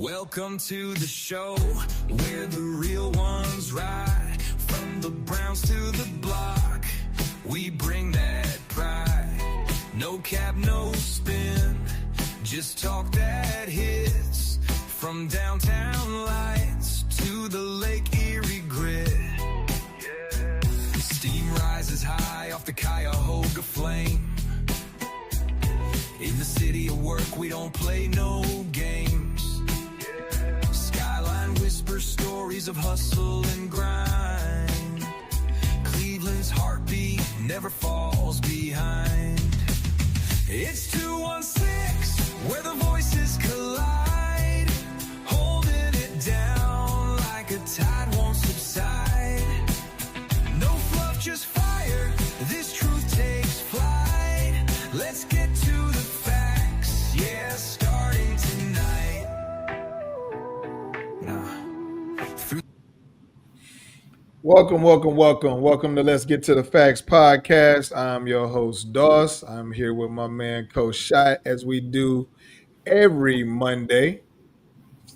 Welcome to the show where the real ones ride. From the Browns to the block, we bring that pride. No cap, no spin, just talk that hits. From downtown lights to the Lake Erie grit. Yeah. Steam rises high off the Cuyahoga flame. In the city of work, we don't play no games. Skyline whispers stories of hustle and grind. Cleveland's heartbeat never falls behind. It's 216, where the voices collide. Holding it down like a tide won't subside. No fluff, just fire. This truth takes flight. Let's get to the facts. Yeah, starting tonight. Welcome to Let's Get to the Facts podcast. I'm your host, Doss. I'm here with my man, Coach Shot, as we do every Monday,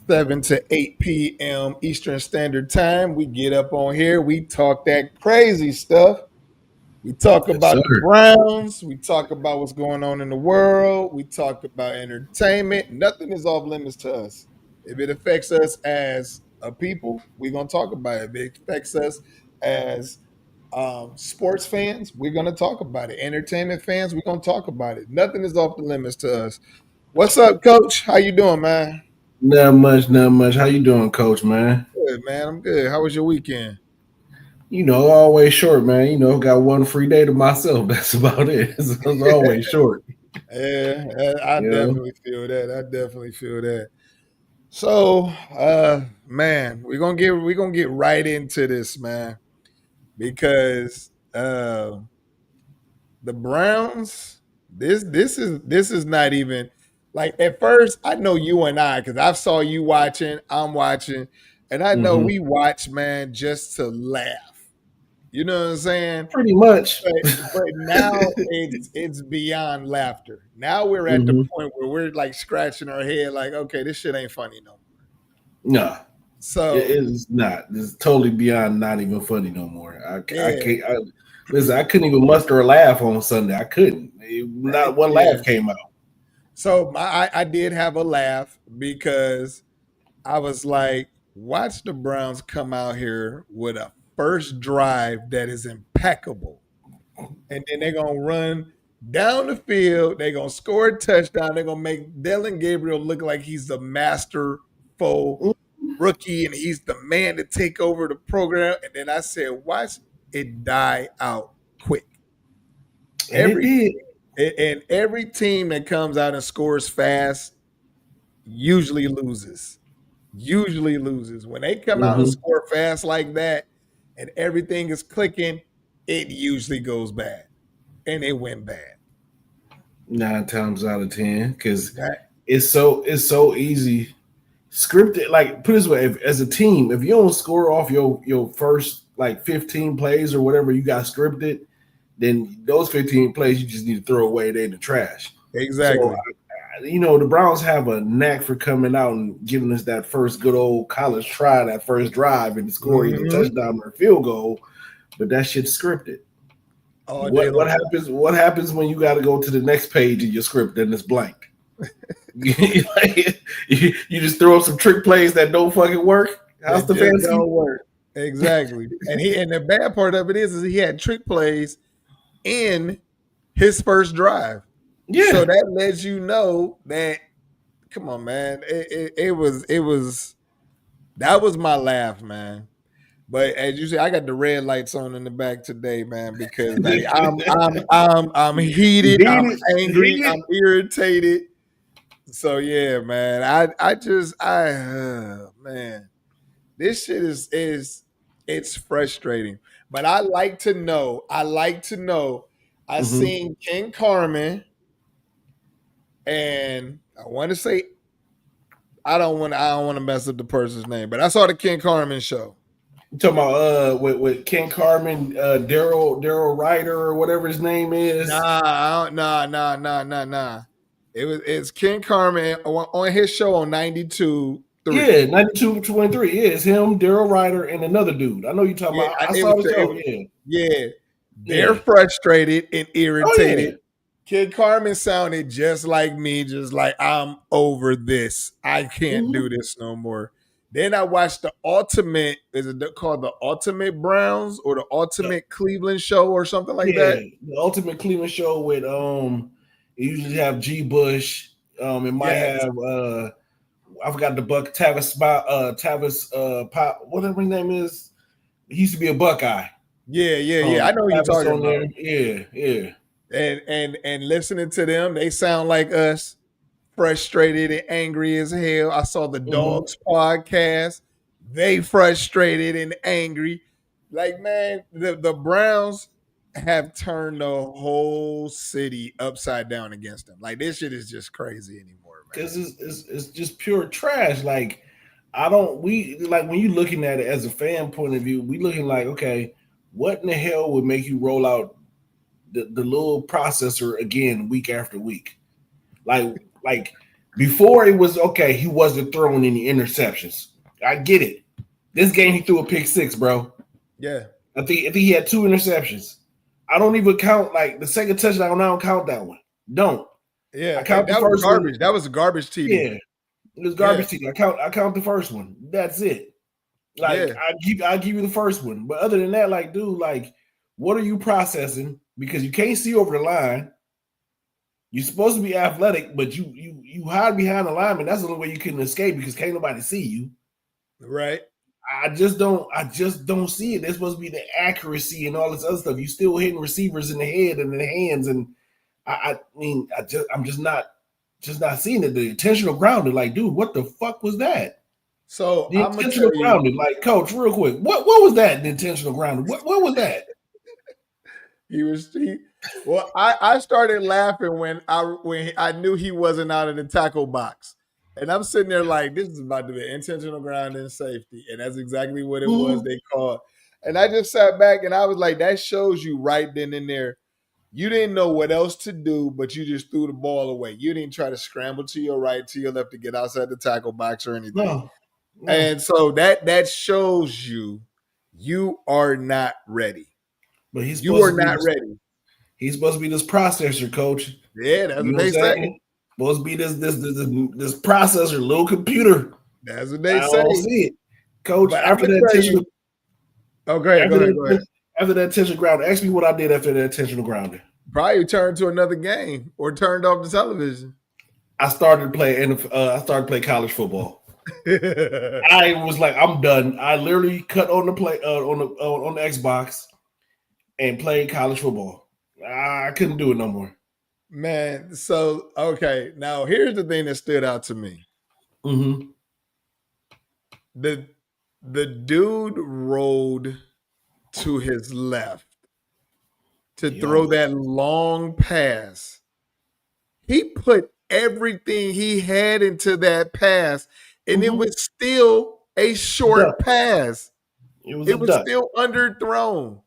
7 to 8 p.m. Eastern Standard Time. We get up on here. We talk that crazy stuff. We talk about the Browns. We talk about what's going on in the world. We talk about entertainment. Nothing is off limits to us. If it affects us as a people, we're going to talk about it. If it affects us as sports fans, we're going to talk about it. Entertainment fans, we're going to talk about it. Nothing is off the limits to us. What's up, Coach? How you doing, man? Not much. How you doing, Coach, man? Good, man. I'm good. How was your weekend? You know, always short, man. You know, got one free day to myself. That's about it. It's always short. Yeah, I definitely feel that. So, man, we're gonna get right into this, man, because the Browns. This is not even like at first. I know you and I, because I saw you watching, I'm watching, and I know we watch, man, just to laugh. You know what I'm saying? Pretty much. But now it's beyond laughter. Now we're at the point where we're like scratching our head, like, okay, this shit ain't funny no more. No. So it is not. It's totally beyond not even funny no more. I can't. Listen, I couldn't even muster a laugh on Sunday. I couldn't. Not one laugh came out. So I did have a laugh because I was like, watch the Browns come out here with a first drive that is impeccable. And then they're going to run down the field. They're going to score a touchdown. They're going to make Dylan Gabriel look like he's the masterful rookie and he's the man to take over the program. And then I said, watch it die out quick. Every team that comes out and scores fast usually loses. When they come out and score fast like that and everything is clicking, it usually goes bad. And it went bad. 9 times out of 10, because it's so easy. Scripted, like, put it this way, as a team, if you don't score off your first like 15 plays or whatever you got scripted, then those 15 plays you just need to throw away. They're in the trash. Exactly. So, you know, the Browns have a knack for coming out and giving us that first good old college try, that first drive, and score either touchdown or field goal, but that shit's scripted. What happens? What happens when you got to go to the next page of your script and it's blank? You just throw some trick plays that don't fucking work. How's the fantasy? Don't work. Exactly. and the bad part of it is he had trick plays in his first drive. Yeah. So that lets you know that, come on, man. That was my laugh, man. But as you see, I got the red lights on in the back today, man, because like, I'm heated, I'm angry, I'm irritated. So yeah, man. Man, this shit is it's frustrating. But I like to know. I seen Ken Carmen, and I want to say I don't want to mess up the person's name, but I saw the Ken Carmen show. You talking about with Ken Carmen, Daryl Ryder or whatever his name is? Nah. It's Ken Carmen on his show on 92. Yeah, 92-23. Yeah, it's him, Daryl Ryder, and another dude. I know you talking about. I saw the show. Yeah. They're frustrated and irritated. Oh, yeah. Kid Carmen sounded just like me, just like, I'm over this. I can't do this no more. Then I watched the Ultimate, is it called the Ultimate Browns or the Ultimate Cleveland Show or something like that? The Ultimate Cleveland Show with it usually have G. Bush. It might have I forgot the Buck Tavis Pop, whatever his name is. He used to be a Buckeye. Yeah. I know who you're talking about. Yeah. And listening to them, they sound like us, frustrated and angry as hell. I saw the Dogs podcast. They frustrated and angry. Like, man, the Browns have turned the whole city upside down against them. Like, this shit is just crazy anymore, man. Because it's just pure trash. Like, when you're looking at it as a fan point of view, we looking like, okay, what in the hell would make you roll out the little processor again week after week? Like before it was okay, he wasn't throwing any interceptions. I get it. This game he threw a pick six, bro. Yeah. I think he had 2 interceptions. I don't even count like the second touchdown. I don't count that one. Don't. Yeah, I count the first garbage. one. That was a garbage TD. Yeah, it was garbage TD. I count the first one. That's it. Like I give you the first one, but other than that, like, dude, like, what are you processing? Because you can't see over the line. You're supposed to be athletic, but you hide behind the lineman. That's the only way you can escape because can't nobody see you. Right. I just don't see it. There's supposed to be the accuracy and all this other stuff. You still hitting receivers in the head and in the hands, and I'm just not seeing it. The intentional grounding, like, dude, what the fuck was that? So the intentional grounding, like, coach, real quick, what was that? The intentional grounding, what was that? Well, I started laughing when I knew he wasn't out of the tackle box. And I'm sitting there like, this is about to be intentional grounding safety. And that's exactly what it was they called. And I just sat back and I was like, that shows you right then and there. You didn't know what else to do, but you just threw the ball away. You didn't try to scramble to your right, to your left to get outside the tackle box or anything. No. And so that shows you are not ready. But you are not ready. He's supposed to be this processor, coach. Yeah, that's what they say. Supposed to be this processor, little computer. That's what they say. I don't see it, coach. But after that intentional, go ahead. After that intentional grounding, ask me what I did after that intentional grounding. Probably turned to another game or turned off the television. I started playing college football. I was like, I'm done. I literally cut on the play on the Xbox and played college football. I couldn't do it no more. Man, so okay. Now here's the thing that stood out to me. Mm-hmm. The dude rolled to his left to throw that long pass. He put everything he had into that pass, and it was still a short pass. It was still underthrown.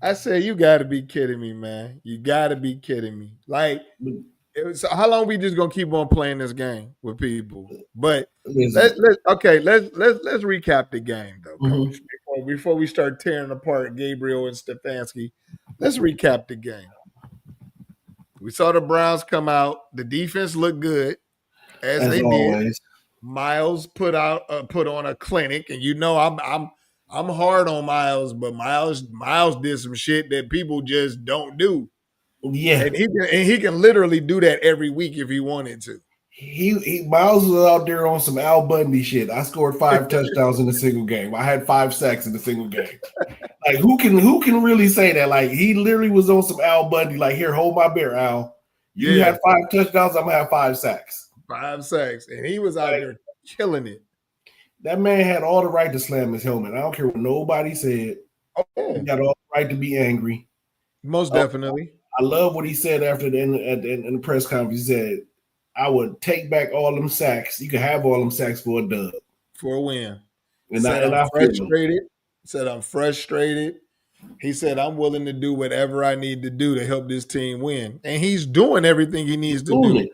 I said, you got to be kidding me, man. You got to be kidding me. Like, how long we just going to keep on playing this game with people? But let's recap the game, though, Coach. Before we start tearing apart Gabriel and Stefanski, let's recap the game. We saw the Browns come out. The defense looked good, as they always did. Myles put on a clinic, and you know I'm hard on Myles, but Myles did some shit that people just don't do. Yeah, and he can literally do that every week if he wanted to. Myles was out there on some Al Bundy shit. I scored 5 touchdowns in a single game. I had 5 sacks in a single game. Like, who can really say that? Like, he literally was on some Al Bundy. Like, here, hold my beer, Al. You had 5 touchdowns. I'm gonna have 5 sacks. 5 sacks, and he was out there killing it. That man had all the right to slam his helmet. I don't care what nobody said. He got all the right to be angry. Most definitely. I love what he said after in the press conference. He said, I would take back all them sacks. You can have all them sacks for a dub. For a win. And I'm frustrated. Said, I'm frustrated. He said, I'm willing to do whatever I need to do to help this team win. And he's doing everything he needs to do.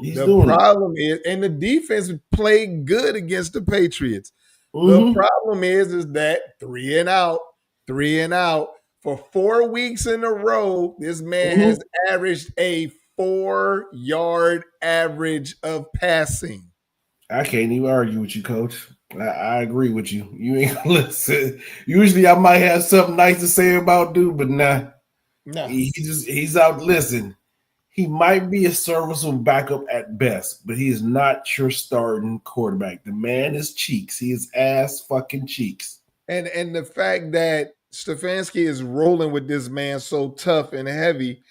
He's The doing it. problem is, and the defense played good against the Patriots. The Mm-hmm. problem is that 3 and out for 4 weeks in a row. This man Mm-hmm. has averaged a 4-yard average of passing. I can't even argue with you, Coach. I agree with you. You ain't gonna listen. Usually, I might have something nice to say about dude, but nah. No, He's out. Listen, he might be a serviceable backup at best, but he is not your starting quarterback. The man is cheeks. He is ass fucking cheeks. and the fact that Stefanski is rolling with this man so tough and heavy,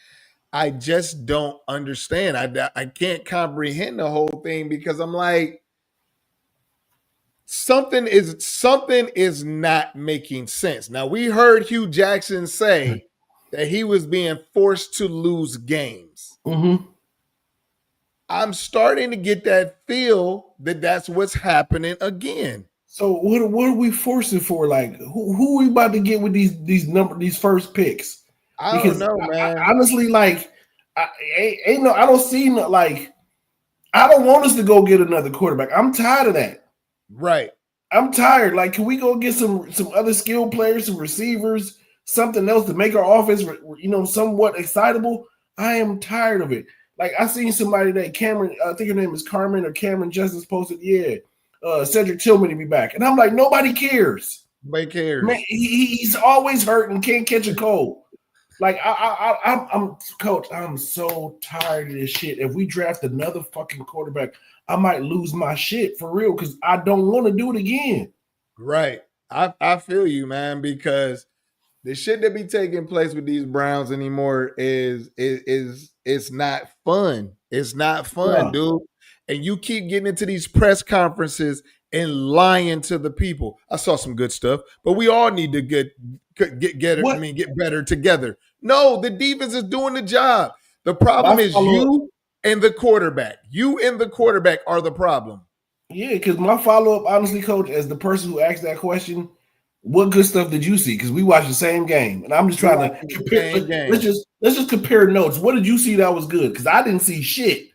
I just don't understand. I can't comprehend the whole thing because I'm like, something is not making sense. Now we heard Hugh Jackson say that he was being forced to lose games. Mm-hmm. I'm starting to get that feel that that's what's happening again. So what are we forcing for? Like who are we about to get with these first picks? I don't Because know, man. honestly, like I don't see like I don't want us to go get another quarterback. I'm tired of that. Right. I'm tired. Like, can we go get some other skilled players, some receivers, something else to make our offense, somewhat excitable? I am tired of it. Like, I seen somebody that Cameron, I think her name is Carmen or Cameron Justice posted, Cedric Tillman to be back, and I'm like, nobody cares. Nobody cares. Man, he's always hurt and can't catch a cold. Like, I'm Coach. I'm so tired of this shit. If we draft another fucking quarterback, I might lose my shit for real because I don't want to do it again. Right. I feel you, man, because the shit that be taking place with these Browns anymore is it's not fun. It's not fun, dude. And you keep getting into these press conferences and lying to the people. I saw some good stuff, but we all need to get better together. No, the defense is doing the job. The problem is you and the quarterback. You and the quarterback are the problem. Yeah, because my follow-up, honestly, Coach, as the person who asked that question, what good stuff did you see? Because we watched the same game, and I'm just trying to compare. Let's just compare notes. What did you see that was good? Because I didn't see shit.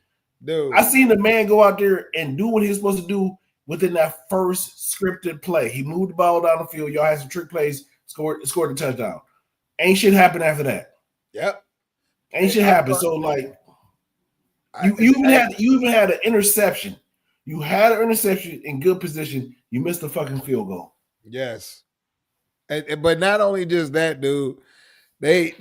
Dude, I seen the man go out there and do what he's supposed to do within that first scripted play. He moved the ball down the field. Y'all had some trick plays, scored a touchdown. Ain't shit happened after that. Yep. Ain't shit happened. So like, you even had an interception. You had an interception in good position. You missed the fucking field goal. Yes. But not only just that, dude. They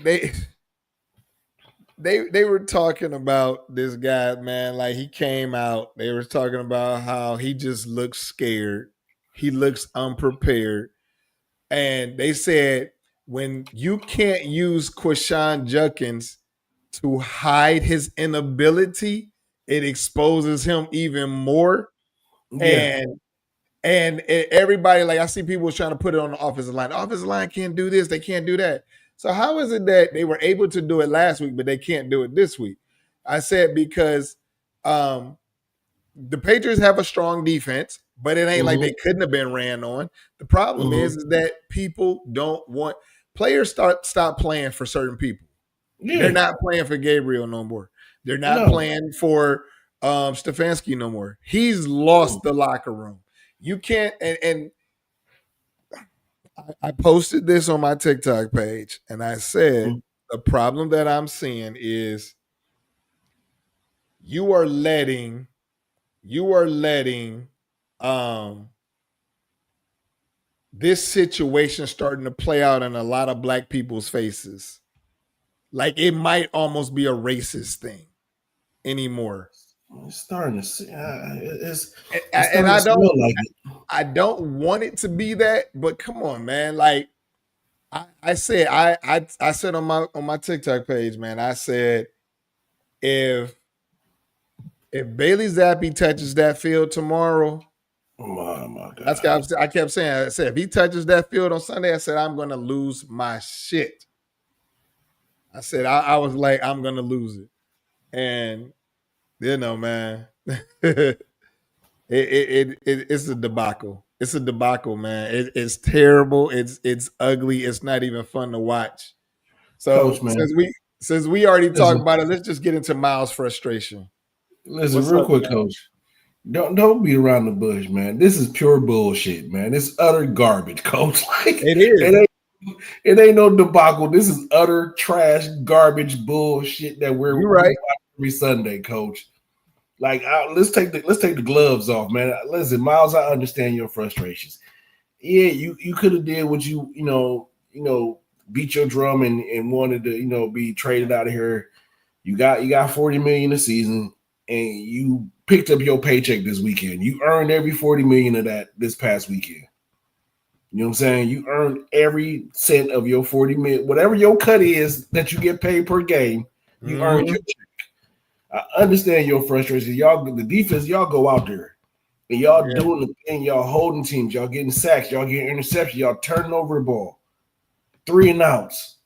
were talking about this guy, man. Like, he came out. They were talking about how he just looks scared. He looks unprepared. And they said when you can't use Quashon Judkins to hide his inability, it exposes him even more. Yeah. And everybody, like, I see people trying to put it on the offensive line. The offensive line can't do this. They can't do that. So how is it that they were able to do it last week, but they can't do it this week? I said because the Patriots have a strong defense, but it ain't like they couldn't have been ran on. The problem is that people don't want players stop playing for certain people. Yeah. They're not playing for Gabriel no more. They're not playing for Stefanski no more. He's lost the locker room. You can't, and I posted this on my TikTok page, and I said the problem that I'm seeing is you are letting this situation starting to play out in a lot of black people's faces. Like, it might almost be a racist thing anymore. It's starting to see. I don't want it to be that, but come on, man. Like I said on my TikTok page, man. I said if Bailey Zappi touches that field tomorrow, oh my God. That's what I kept saying. I said if he touches that field on Sunday, I said I'm going to lose my shit. I said I was like I'm going to lose it, and man. It's a debacle. It's a debacle, man. It's terrible. It's ugly. It's not even fun to watch. So Coach, since we already talked about it, let's just get into Myles' frustration. Listen, What's real up, quick, man? Coach. Don't beat around the bush, man. This is pure bullshit, man. It's utter garbage, Coach. Like It is. it ain't no debacle. This is utter trash, garbage, bullshit that we You're watch right. every Sunday, Coach. Like let's take the gloves off, man. Listen, Miles, I understand your frustrations. Yeah, you could have did what beat your drum and wanted to be traded out of here. You got 40 million a season, and you picked up your paycheck this weekend. You earned every 40 million of that this past weekend. You know what I'm saying? You earned every cent of your 40 million, whatever your cut is that you get paid per game. You earned your check. I understand your frustration. Y'all, the defense, y'all go out there and y'all doing the thing. Y'all holding teams. Y'all getting sacks. Y'all getting interceptions. Y'all turning over the ball, 3 and outs,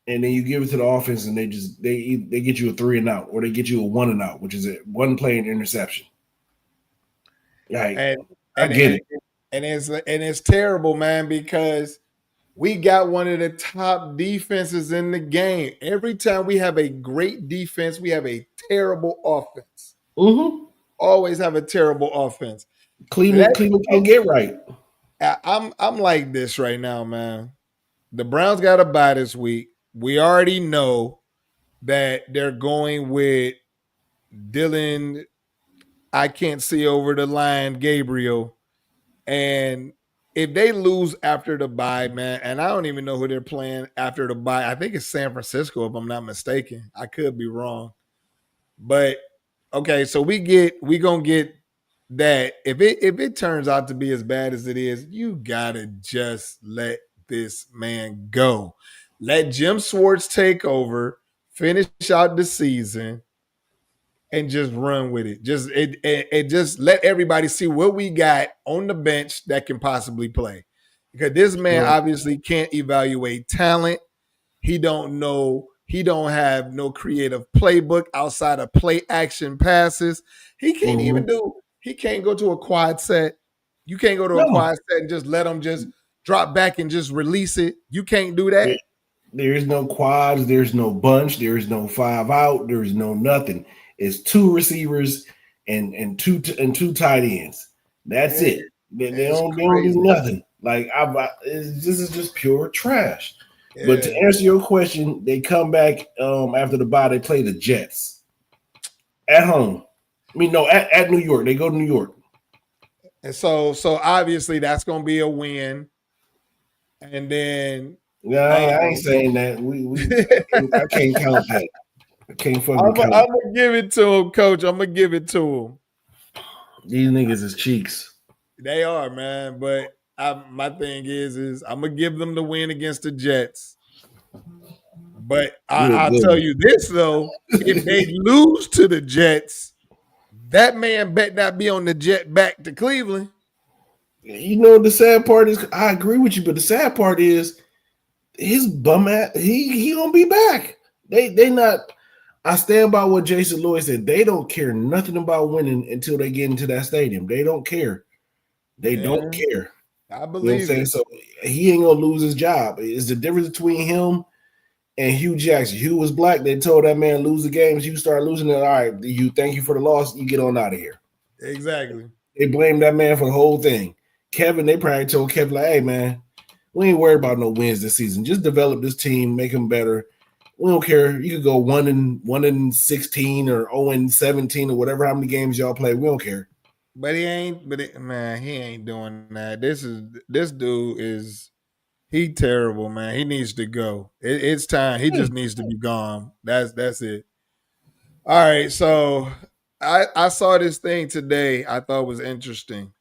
and then you give it to the offense, and they get you a 3 and out, or they get you a 1 and out, which is a one play and interception. Like I get it, and it's terrible, man, because we got one of the top defenses in the game. Every time we have a great defense, we have a terrible offense. Mm-hmm. Always have a terrible offense. Cleveland can't get right. I'm like this right now, man. The Browns got a bye this week. We already know that they're going with Dylan. I can't see over the line, Gabriel. And if they lose after the bye, man, and I don't even know who they're playing after the bye. I think it's San Francisco, if I'm not mistaken. I could be wrong. But okay, so we gonna get that. If it turns out to be as bad as it is, you gotta just let this man go. Let Jim Schwartz take over, finish out the season, and just run with it. Just let everybody see what we got on the bench that can possibly play. Because this man obviously can't evaluate talent. He don't know. He don't have no creative playbook outside of play action passes. He can't even do. He can't go to a quad set. You can't go to a quad set and just let him just drop back and just release it. You can't do that. There is no quads. There's no bunch. There is no 5 out. There is no nothing. It's 2 receivers and two tight ends. That's it. They don't do nothing. Like this is just pure trash. Yeah. But to answer your question, they come back after the bye. They play the Jets at home. I mean, no, at New York. They go to New York. And so obviously that's going to be a win. And then I ain't saying that. I can't count that. I can't fucking count. I'm gonna give it to him, Coach. I'm gonna give it to him. These niggas is cheeks. They are, man. But my thing is I'm gonna give them the win against the Jets. But I'll tell you this though: if they lose to the Jets, that man bet not be on the jet back to Cleveland. You know the sad part is, I agree with you, but the sad part is his bum ass. He gonna be back. They not. I stand by what Jason Lewis said. They don't care nothing about winning until they get into that stadium. They don't care. They don't care. I believe you know so he ain't gonna lose his job. It's the difference between him and Hugh Jackson. Hugh was black. They told that man lose the games. You start losing it. All right, you thank you for the loss. You get on out of here. Exactly. They blamed that man for the whole thing. Kevin, they probably told Kevin, like, hey man, we ain't worried about no wins this season. Just develop this team, make them better. We don't care. You could go 1-16 or 0-17 or whatever how many games y'all play. We don't care. But he ain't. Man, he ain't doing that. This dude is. He terrible, man. He needs to go. It's time. He just needs to be gone. That's it. All right. So I saw this thing today. I thought was interesting.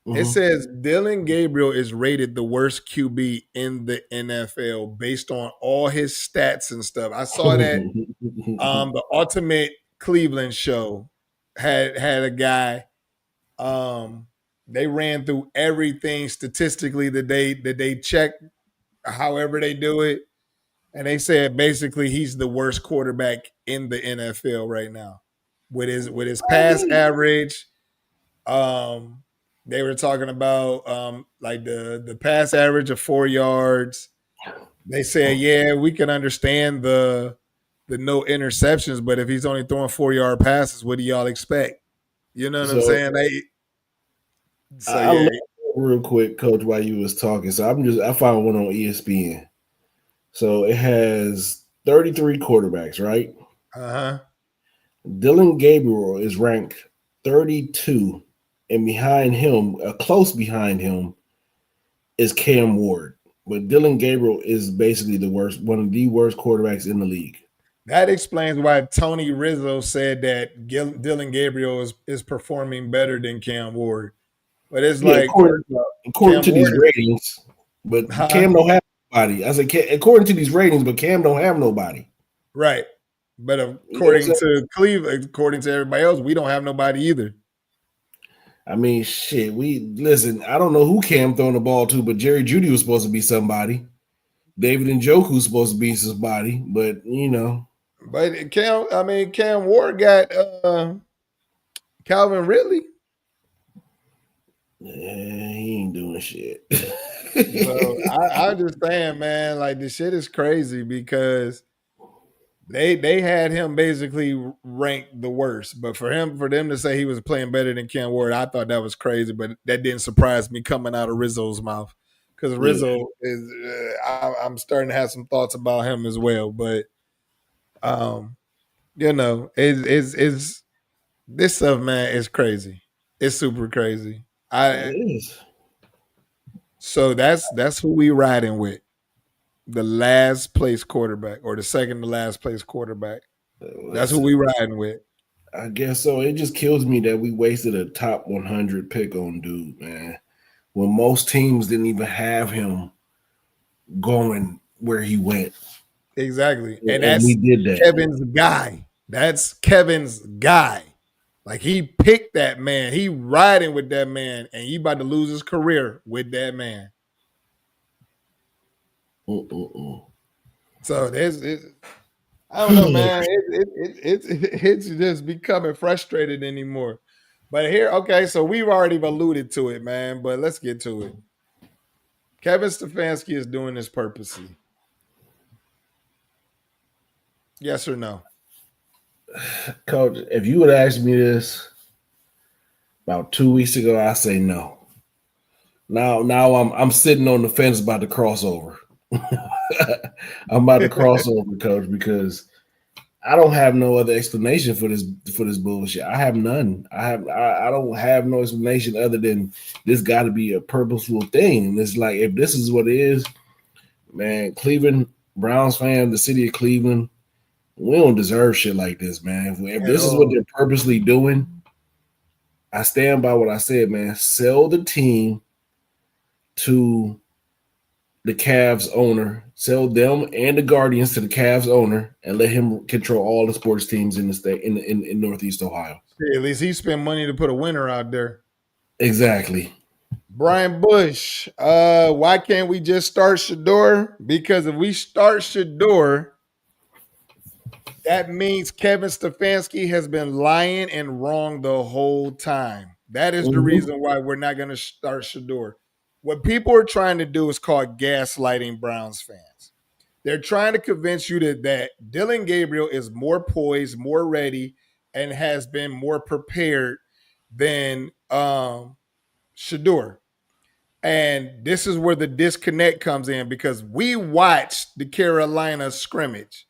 It says Dylan Gabriel is rated the worst QB in the NFL based on all his stats and stuff. I saw that the Ultimate Cleveland show had a guy. They ran through everything statistically that they checked, however they do it, and they said basically he's the worst quarterback in the NFL right now with his pass average. They were talking about like the pass average of 4 yards. They said, yeah, we can understand the the no interceptions, but if he's only throwing 4-yard passes, what do y'all expect? You know what I'm saying? I looked real quick, Coach, while you was talking. So I found one on ESPN. So it has 33 quarterbacks, right? Dylan Gabriel is ranked 32, and behind him, close behind him, is Cam Ward. But Dylan Gabriel is basically one of the worst quarterbacks in the league. That explains why Tony Rizzo said that Dylan Gabriel is performing better than Cam Ward. But it's according to these ratings, but Cam don't have nobody. I said, according to these ratings, but Cam don't have nobody. Right. But according to Cleveland, according to everybody else, we don't have nobody either. I mean, shit. I don't know who Cam throwing the ball to, but Jerry Jeudy was supposed to be somebody. David Njoku's supposed to be somebody, but you know. But Cam Ward got Calvin Ridley. Yeah, he ain't doing shit. So I'm just saying, man, like the shit is crazy because they had him basically ranked the worst. But for them to say he was playing better than Cam Ward, I thought that was crazy. But that didn't surprise me coming out of Rizzo's mouth because Rizzo is. I'm starting to have some thoughts about him as well. But it's this stuff, man, is crazy. It's super crazy. It is. So that's who we riding with. The last place quarterback or the second to last place quarterback. That's who we riding with. I guess so. It just kills me that we wasted a top 100 pick on dude, man. When most teams didn't even have him going where he went. Exactly. And we did that. Kevin's guy. That's Kevin's guy. Like he picked that man. He riding with that man, and he about to lose his career with that man. So I don't know, man. It's just becoming frustrated anymore. But here, okay, so we've already alluded to it, man. But let's get to it. Kevin Stefanski is doing this purposely. Yes or no? Coach, if you would ask me this about 2 weeks ago, I say no. Now I'm sitting on the fence about to cross over. I'm about to cross over, Coach, because I don't have no other explanation for this bullshit. I have none. I don't have no explanation other than this got to be a purposeful thing. And it's like, if this is what it is, man, Cleveland Browns fan, the city of Cleveland, we don't deserve shit like this, man. If this is what they're purposely doing, I stand by what I said, man. Sell the team to the Cavs owner, sell them and the Guardians to the Cavs owner, and let him control all the sports teams in the state in Northeast Ohio. Yeah, at least he spent money to put a winner out there. Exactly. Brian Bush, why can't we just start SHEDEUR? Because if we start SHEDEUR, that means Kevin Stefanski has been lying and wrong the whole time. That is the reason why we're not going to start SHEDEUR. What people are trying to do is called gaslighting Browns fans. They're trying to convince you that Dylan Gabriel is more poised, more ready, and has been more prepared than SHEDEUR. And this is where the disconnect comes in because we watched the Carolina scrimmage.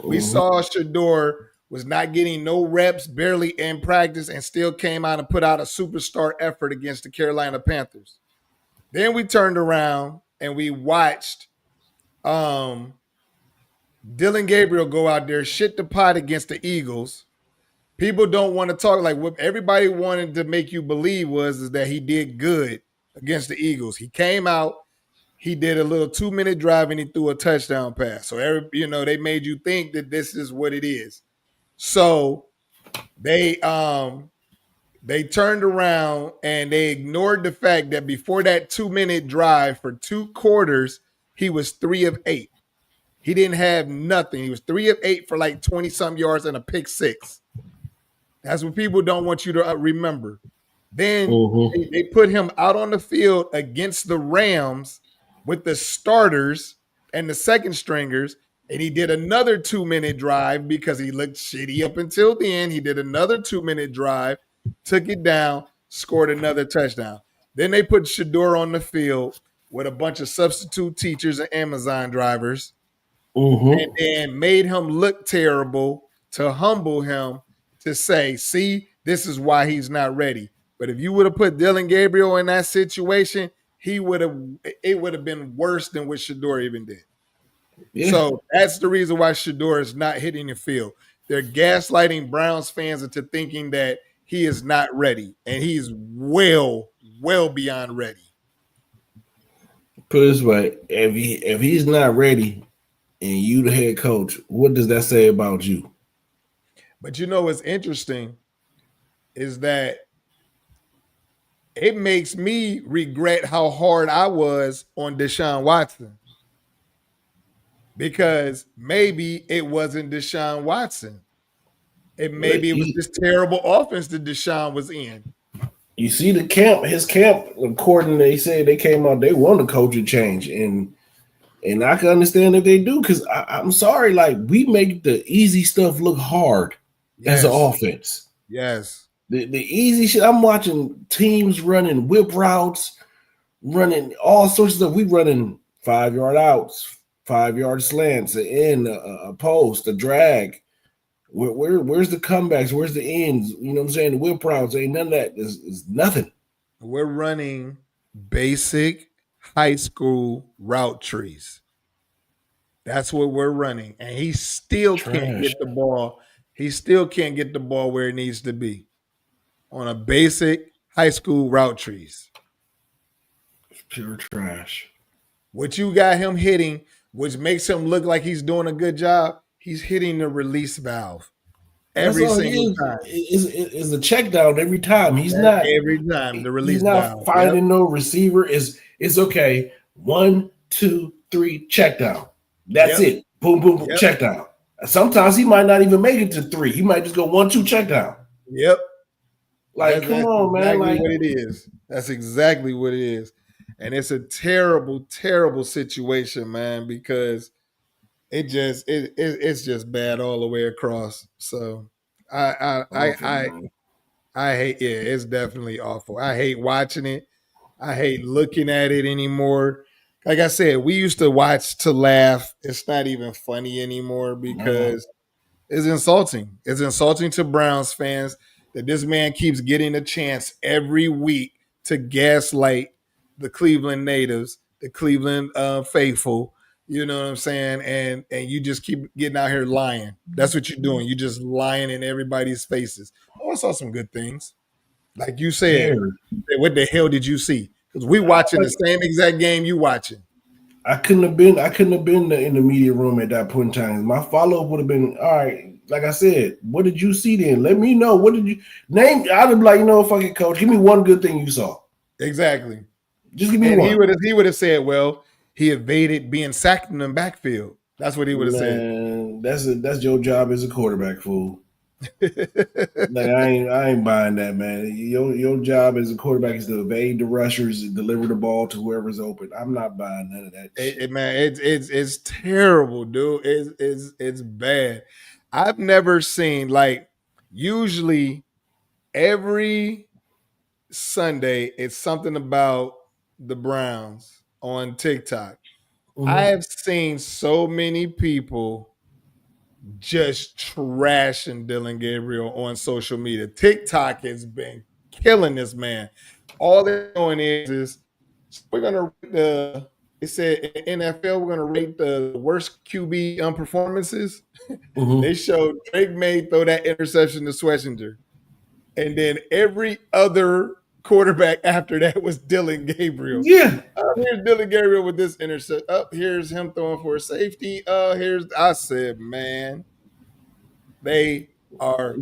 We saw SHEDEUR was not getting no reps, barely in practice, and still came out and put out a superstar effort against the Carolina Panthers. Then we turned around and we watched Dylan Gabriel go out there, shit the pot against the Eagles. People don't want to talk like what everybody wanted to make you believe is that he did good against the Eagles. He came out, he did a little 2-minute drive, and he threw a touchdown pass. So they made you think that this is what it is. So they turned around and they ignored the fact that before that 2-minute drive for 2 quarters, he was 3 of 8. He didn't have nothing. He was 3 of 8 for like 20-some yards and a pick 6. That's what people don't want you to remember. Then they put him out on the field against the Rams with the starters and the second stringers, And he did another 2-minute drive because he looked shitty up until then. He did another 2-minute drive, took it down, scored another touchdown. Then they put SHEDEUR on the field with a bunch of substitute teachers and Amazon drivers, and then made him look terrible to humble him to say, see, this is why he's not ready. But if you would have put Dillon Gabriel in that situation, it would have been worse than what SHEDEUR even did. Yeah. So that's the reason why SHEDEUR is not hitting the field. They're gaslighting Browns fans into thinking that he is not ready, and he's well beyond ready. Put it this way, if he's not ready and you the head coach, what does that say about you? But you know what's interesting is that it makes me regret how hard I was on Deshaun Watson. Because maybe it wasn't Deshaun Watson. It was this terrible offense that Deshaun was in. You see his camp, according to they said they came out, they want a coaching change. And I can understand if they do, because I'm sorry, like we make the easy stuff look hard as an offense. Yes. The easy shit. I'm watching teams running whip routes, running all sorts of stuff. We running 5-yard outs, 5-yard slants, an in, a post, a drag. Where's the comebacks? Where's the ends? You know what I'm saying? The whip routes, ain't none of that. There's nothing. We're running basic high school route trees. That's what we're running. And he still can't get the ball. He still can't get the ball where it needs to be on a basic high school route trees. It's pure trash. What you got him hitting, which makes him look like he's doing a good job, he's hitting the release valve every single time. It's a check down every time. He's not every time the release valve. He's not finding no receiver. It's okay. 1, 2, 3, check down. That's it. Boom, boom, boom, check down. Sometimes he might not even make it to 3. He might just go 1, 2, check down. Yep. Like, come on, man. Like what it is. That's exactly what it is. And it's a terrible, terrible situation, man, because it's just bad all the way across. So I hate it's definitely awful. I hate watching it. I hate looking at it anymore. Like I said, we used to watch to laugh. It's not even funny anymore because it's insulting. It's insulting to Browns fans that this man keeps getting a chance every week to gaslight the Cleveland natives, the Cleveland faithful. You know what I'm saying? And you just keep getting out here lying. That's what you're doing. You're just lying in everybody's faces. Oh, I saw some good things. Like you said, what the hell did you see? Because we watching the same exact game you watching. I couldn't have been in the media room at that point in time. My follow-up would have been, all right, like I said, what did you see then? Let me know. What did you name? I'd have been like, fucking coach, give me one good thing you saw. Exactly. Just give me one. He would have said, well, he evaded being sacked in the backfield. That's what he would have said. That's your job as a quarterback, fool. Like I ain't buying that, man. Your job as a quarterback is to evade the rushers and deliver the ball to whoever's open. I'm not buying none of that. Man, it's terrible, dude. It's bad. I've never seen, like, usually every Sunday it's something about the Browns on TikTok. Mm-hmm. I have seen so many people just trashing Dillon Gabriel on social media. TikTok has been killing this man. All they're doing is we're gonna rate it said in NFL we're gonna rate the worst QB performances. Mm-hmm. They showed Drake May throw that interception to Schlesinger, and then every other quarterback after that was Dillon Gabriel. Yeah. Here's Dillon Gabriel with this intercept. Here's him throwing for a safety. I said, man, they are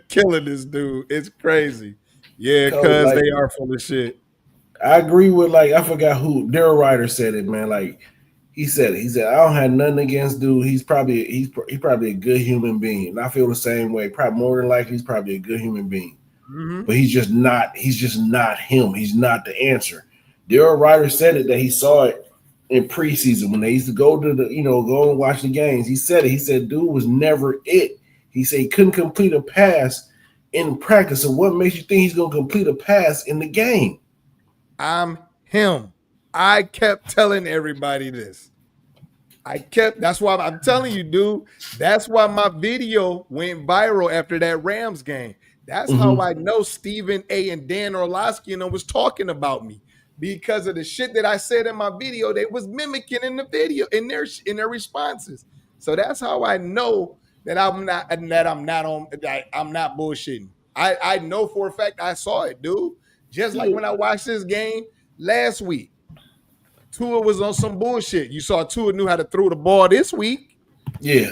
killing this dude. It's crazy. Yeah, because they are full of shit. I agree with, like, I forgot who, Daryl Ryder said it, man. Like, he said, I don't have nothing against dude. He's probably a good human being. And I feel the same way. Probably more than likely he's probably a good human being. Mm-hmm. But he's just not him. He's not the answer. Daryl Ryder said it, that he saw it in preseason when they used to go to go and watch the games. He said it. He said dude was never it. He said he couldn't complete a pass in practice. So what makes you think he's going to complete a pass in the game? I'm him. I kept telling everybody this. That's why I'm telling you, dude. That's why my video went viral after that Rams game. That's how I know Stephen A. and Dan Orlovsky was talking about me, because of the shit that I said in my video. They was mimicking in the video in their responses. So that's how I know that I'm not bullshitting. I know for a fact I saw it, dude. Just like when I watched this game last week. Tua was on some bullshit. You saw Tua knew how to throw the ball this week. Yeah.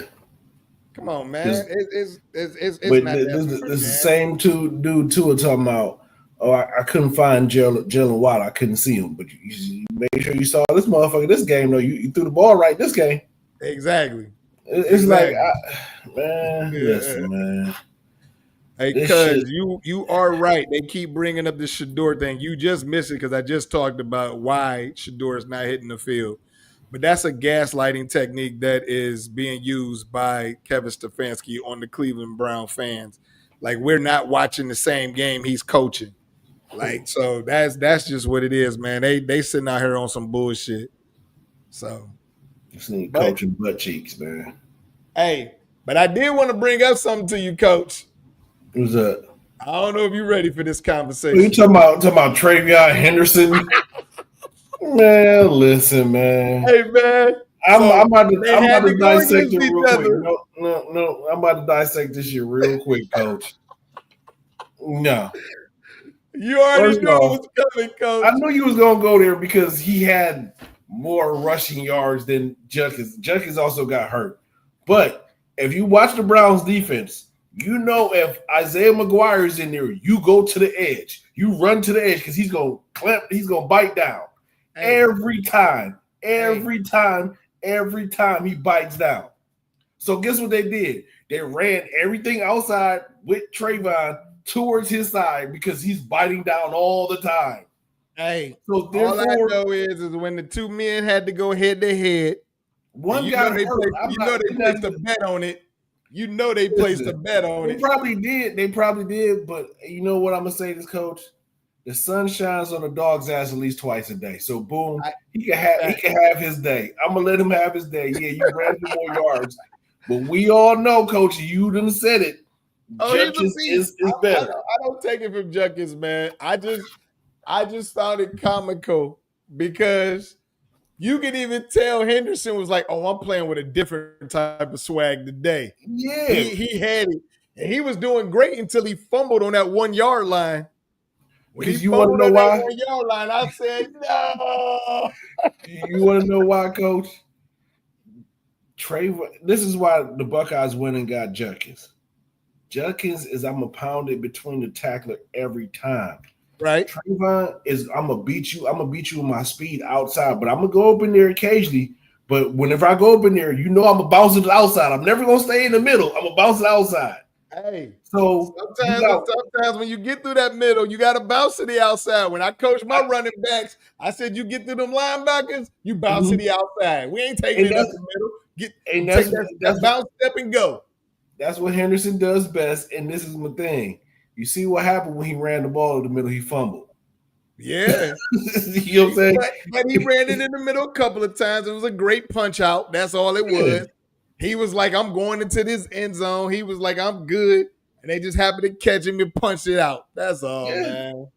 Come on, man. It's not this is the same dude Tua talking about, I couldn't find Jalen Watt. I couldn't see him. But you made sure you saw this motherfucker this game, though. You threw the ball right this game. Exactly. It's exactly. Listen, man. Hey, cuz you are right. They keep bringing up the SHEDEUR thing. You just missed it because I just talked about why SHEDEUR is not hitting the field. But that's a gaslighting technique that is being used by Kevin Stefanski on the Cleveland Brown fans. Like, we're not watching the same game he's coaching. Like, so that's just what it is, man. They sitting out here on some bullshit. So just need coaching butt cheeks, man. Hey, but I did want to bring up something to you, Coach. Who's that? I don't know if you're ready for this conversation. You talking about TreVeyon Henderson? Man, listen, man. Hey, man. I'm about to dissect it real quick. No. I'm about to dissect this shit real quick, Coach. No. You already knew it was coming, Coach. I knew you was going to go there because he had more rushing yards than Judkins. Judkins also got hurt. But if you watch the Browns defense, you know if Isaiah McGuire is in there, you go to the edge. You run to the edge because he's going to clamp. He's going to bite down. Every time he bites down. So guess what they did? They ran everything outside with TreVeyon towards his side because he's biting down all the time. Hey, so all I know is when the two men had to go head to head, one guy they placed a bet on it. You know they placed a bet on it. They probably did. But you know what I'm gonna say, this coach? The sun shines on a dog's ass at least twice a day. So boom, he can have his day. I'm gonna let him have his day. Yeah, you ran for more yards, but we all know, Coach, you done said it. Judkins is better. I don't take it from Judkins, man. I just found it comical because you can even tell Henderson was like, "Oh, I'm playing with a different type of swag today." Yeah, he had it, and he was doing great until he fumbled on that 1 yard line. Because you want to know why? 1 yard line, I said no. You want to know why, Coach? This is why the Buckeyes went and got Judkins. Judkins is I'm gonna pound it between the tackler every time. Right. TreVeyon is I'm gonna beat you with my speed outside, but I'm gonna go up in there occasionally. But whenever I go up in there, you know I'm gonna bounce it to the outside. I'm never gonna stay in the middle. I'm gonna bounce it outside. Hey, so sometimes when you get through that middle, you gotta bounce to the outside. When I coach my running backs, I said you get through them linebackers, you bounce to the outside. We ain't taking it up the middle. Take that bounce step and go. That's what Henderson does best, and this is my thing. You see what happened when he ran the ball in the middle? He fumbled. Yeah. You know what I'm saying? But he ran it in the middle a couple of times. It was a great punch out. That's all it was. He was like, I'm going into this end zone. He was like, I'm good. And they just happened to catch him and punch it out. That's all, man.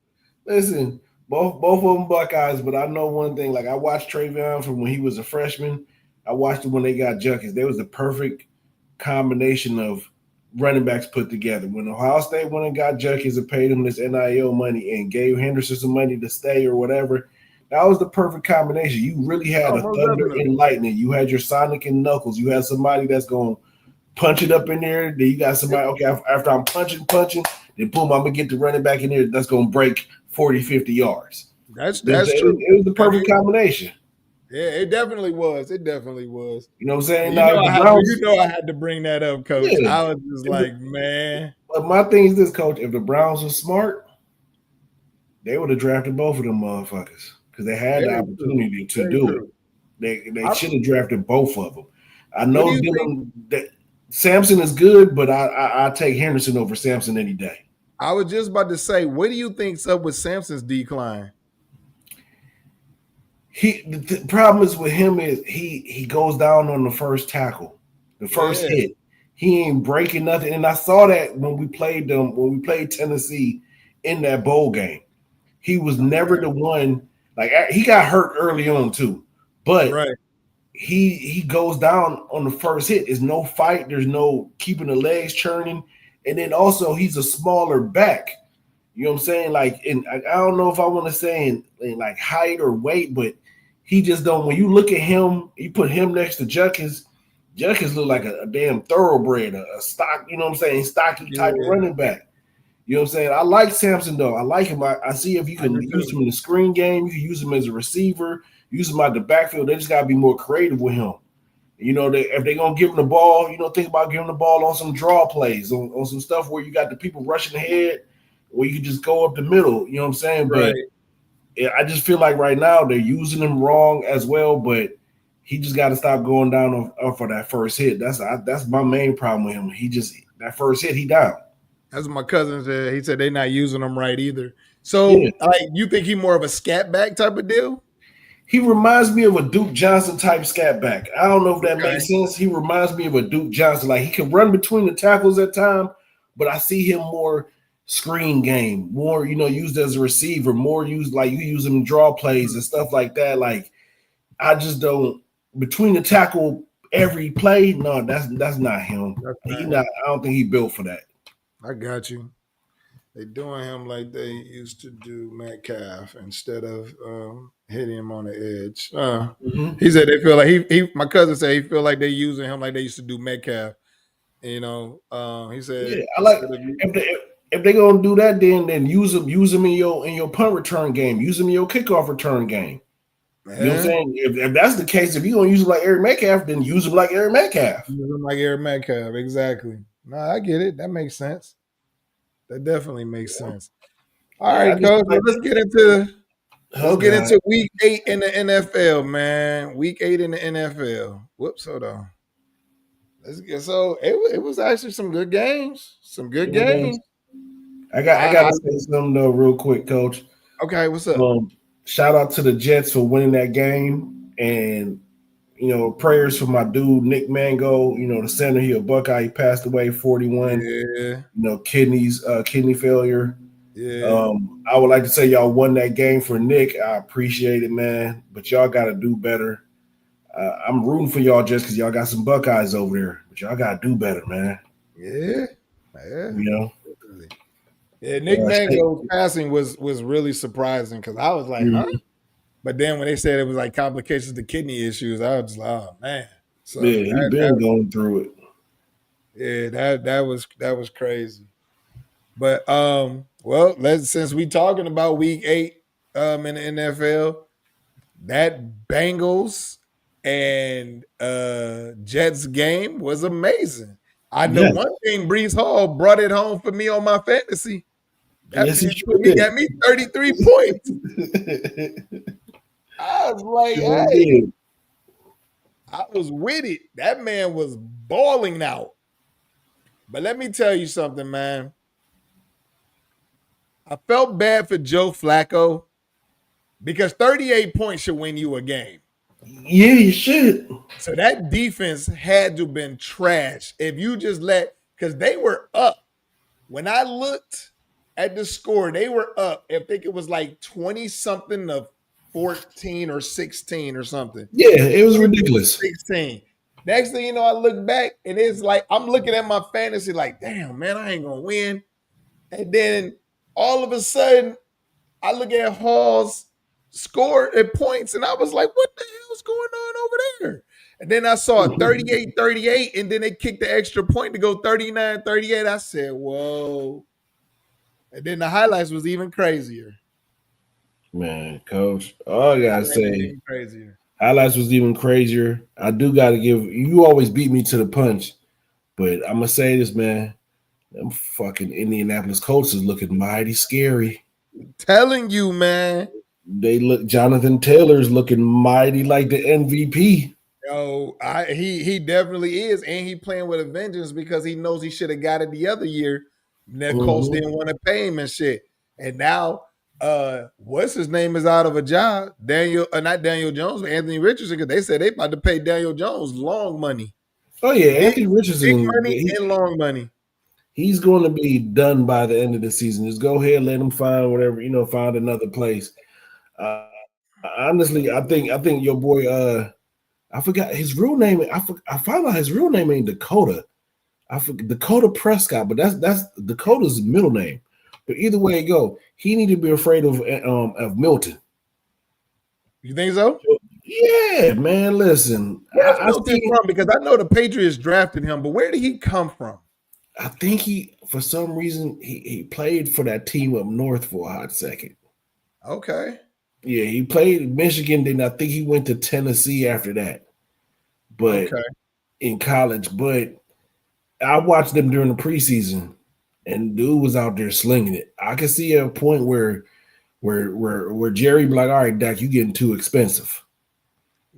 Listen, both of them Buckeyes, but I know one thing. Like, I watched TreVeyon from when he was a freshman. I watched him when they got Judkins. They was the perfect combination of running backs put together. When Ohio State went and got Judkins and paid him this NIL money and gave Henderson some money to stay or whatever, that was the perfect combination. You really had a thunder and lightning. You had your Sonic and Knuckles. You had somebody that's going to punch it up in there. Then you got somebody, okay, after I'm punching, then boom, I'm going to get the running back in there that's going to break 40, 50 yards. That's true. It was the perfect combination. Yeah, it definitely was. It definitely was. You know what I'm saying? I had to bring that up, Coach. Yeah. I was just like, man. But my thing is this, Coach. If the Browns were smart, they would have drafted both of them motherfuckers because they had the opportunity to do it. They should have drafted both of them. I What do know you think? that Sampson is good, but I take Henderson over Sampson any day. I was just about to say, what do you think's up with Sampson's decline? The problem is with him is he goes down on the first tackle, the first hit. He ain't breaking nothing. And I saw that when we played Tennessee in that bowl game. He was never the one. Like, he got hurt early on too, but he goes down on the first hit. There's no fight. There's no keeping the legs churning. And then also he's a smaller back. You know what I'm saying? Like, and I don't know if I want to say in like height or weight, but he just don't. When you look at him, you put him next to Judkins look like a damn thoroughbred, a stock. You know what I'm saying? Stocky type of running back. You know what I'm saying? I like Sampson though. I like him. I see if you can use him in the screen game. You can use him as a receiver. Use him out the backfield. They just gotta be more creative with him. You know, if they're gonna give him the ball, think about giving the ball on some draw plays, on some stuff where you got the people rushing ahead, where you can just go up the middle. You know what I'm saying? Right. But I just feel like right now they're using him wrong as well. But he just got to stop going down for that first hit. That's my main problem with him. That first hit, he down. That's what my cousin said. He said they're not using him right either. So, like, you think he more of a scat back type of deal? He reminds me of a Duke Johnson type scat back. I don't know if that makes sense. He reminds me of a Duke Johnson. Like, he can run between the tackles at time, but I see him more screen game, more, used as a receiver, more used like you use him in draw plays and stuff like that. Like, I just don't between the tackle every play. No, that's not him. I don't think he built for that. I got you. They doing him like they used to do Metcalf instead of hitting him on the edge. He said they feel like my cousin said he feel like they using him like they used to do Metcalf. He said, I like if they're gonna do that, then use him in your punt return game, use him in your kickoff return game. Man. You know what I'm saying? If that's the case, if you're gonna use him like Eric Metcalf, then use him like Eric Metcalf. Use him like Eric Metcalf, exactly. No, I get it. That makes sense. That definitely makes sense. All right, Coach. Let's get into week 8 in the NFL, man. Week 8 in the NFL. Whoops, hold on. So it was actually some good games. Some good games. I gotta say something though, real quick, Coach. Okay, what's up? Shout out to the Jets for winning that game, and prayers for my dude Nick Mango. The center, he a Buckeye. He passed away, 41. Yeah. Kidney failure. Yeah. I would like to say y'all won that game for Nick. I appreciate it, man. But y'all got to do better. I'm rooting for y'all just because y'all got some Buckeyes over there, but y'all got to do better, man. Yeah. Yeah, Nick Mango's passing was really surprising because I was like, huh? But then when they said it was like complications to kidney issues, I was just like, oh man. So he's been going through it. Yeah, that was crazy. But since we talking about week 8 in the NFL, that Bengals and Jets game was amazing. I know one thing, Breece Hall brought it home for me on my fantasy. He got me 33 points. I was like, hey, I was with it. That man was balling out. But let me tell you something, man. I felt bad for Joe Flacco because 38 points should win you a game. Yeah, you should. So that defense had to have been trash if you just because they were up. When I looked at the score, they were up. I think it was like 20-something to 14 or 16 or something. Yeah, it was ridiculous. 16. Next thing you know, I look back and it's like I'm looking at my fantasy like, damn, man, I ain't going to win. And then all of a sudden, I look at Hall's score at points and I was like, what the hell's going on over there? And then I saw a 38-38 and then they kicked the extra point to go 39-38. I said, whoa. And then the highlights was even crazier. Man, Coach, all I gotta say, highlights was even crazier. I do gotta give you always beat me to the punch, but I'm gonna say this, man. Them fucking Indianapolis Colts is looking mighty scary. I'm telling you, man. Jonathan Taylor's looking mighty like the MVP. Yo, he definitely is, and he playing with a vengeance because he knows he should have got it the other year. That Colts didn't want to pay him and shit, and now what's his name is out of a job. Not Daniel Jones, but Anthony Richardson, because they said they about to pay Daniel Jones long money. Oh yeah, Anthony Richardson, big money and long money. He's going to be done by the end of the season. Just go ahead, let him find whatever, find another place. Honestly, I think your boy. I forgot his real name. I found out his real name ain't Dakota. I forget Dakota Prescott, but that's Dakota's middle name. But either way it go, he need to be afraid of Milton. You think so? Yeah, man. Listen, where's Milton from? Because I know the Patriots drafted him, but where did he come from? I think for some reason, he played for that team up north for a hot second. Okay. Yeah, he played Michigan, then I think he went to Tennessee after that. But in college, but I watched them during the preseason, and dude was out there slinging it. I could see a point where Jerry be like, all right, Dak, you getting too expensive.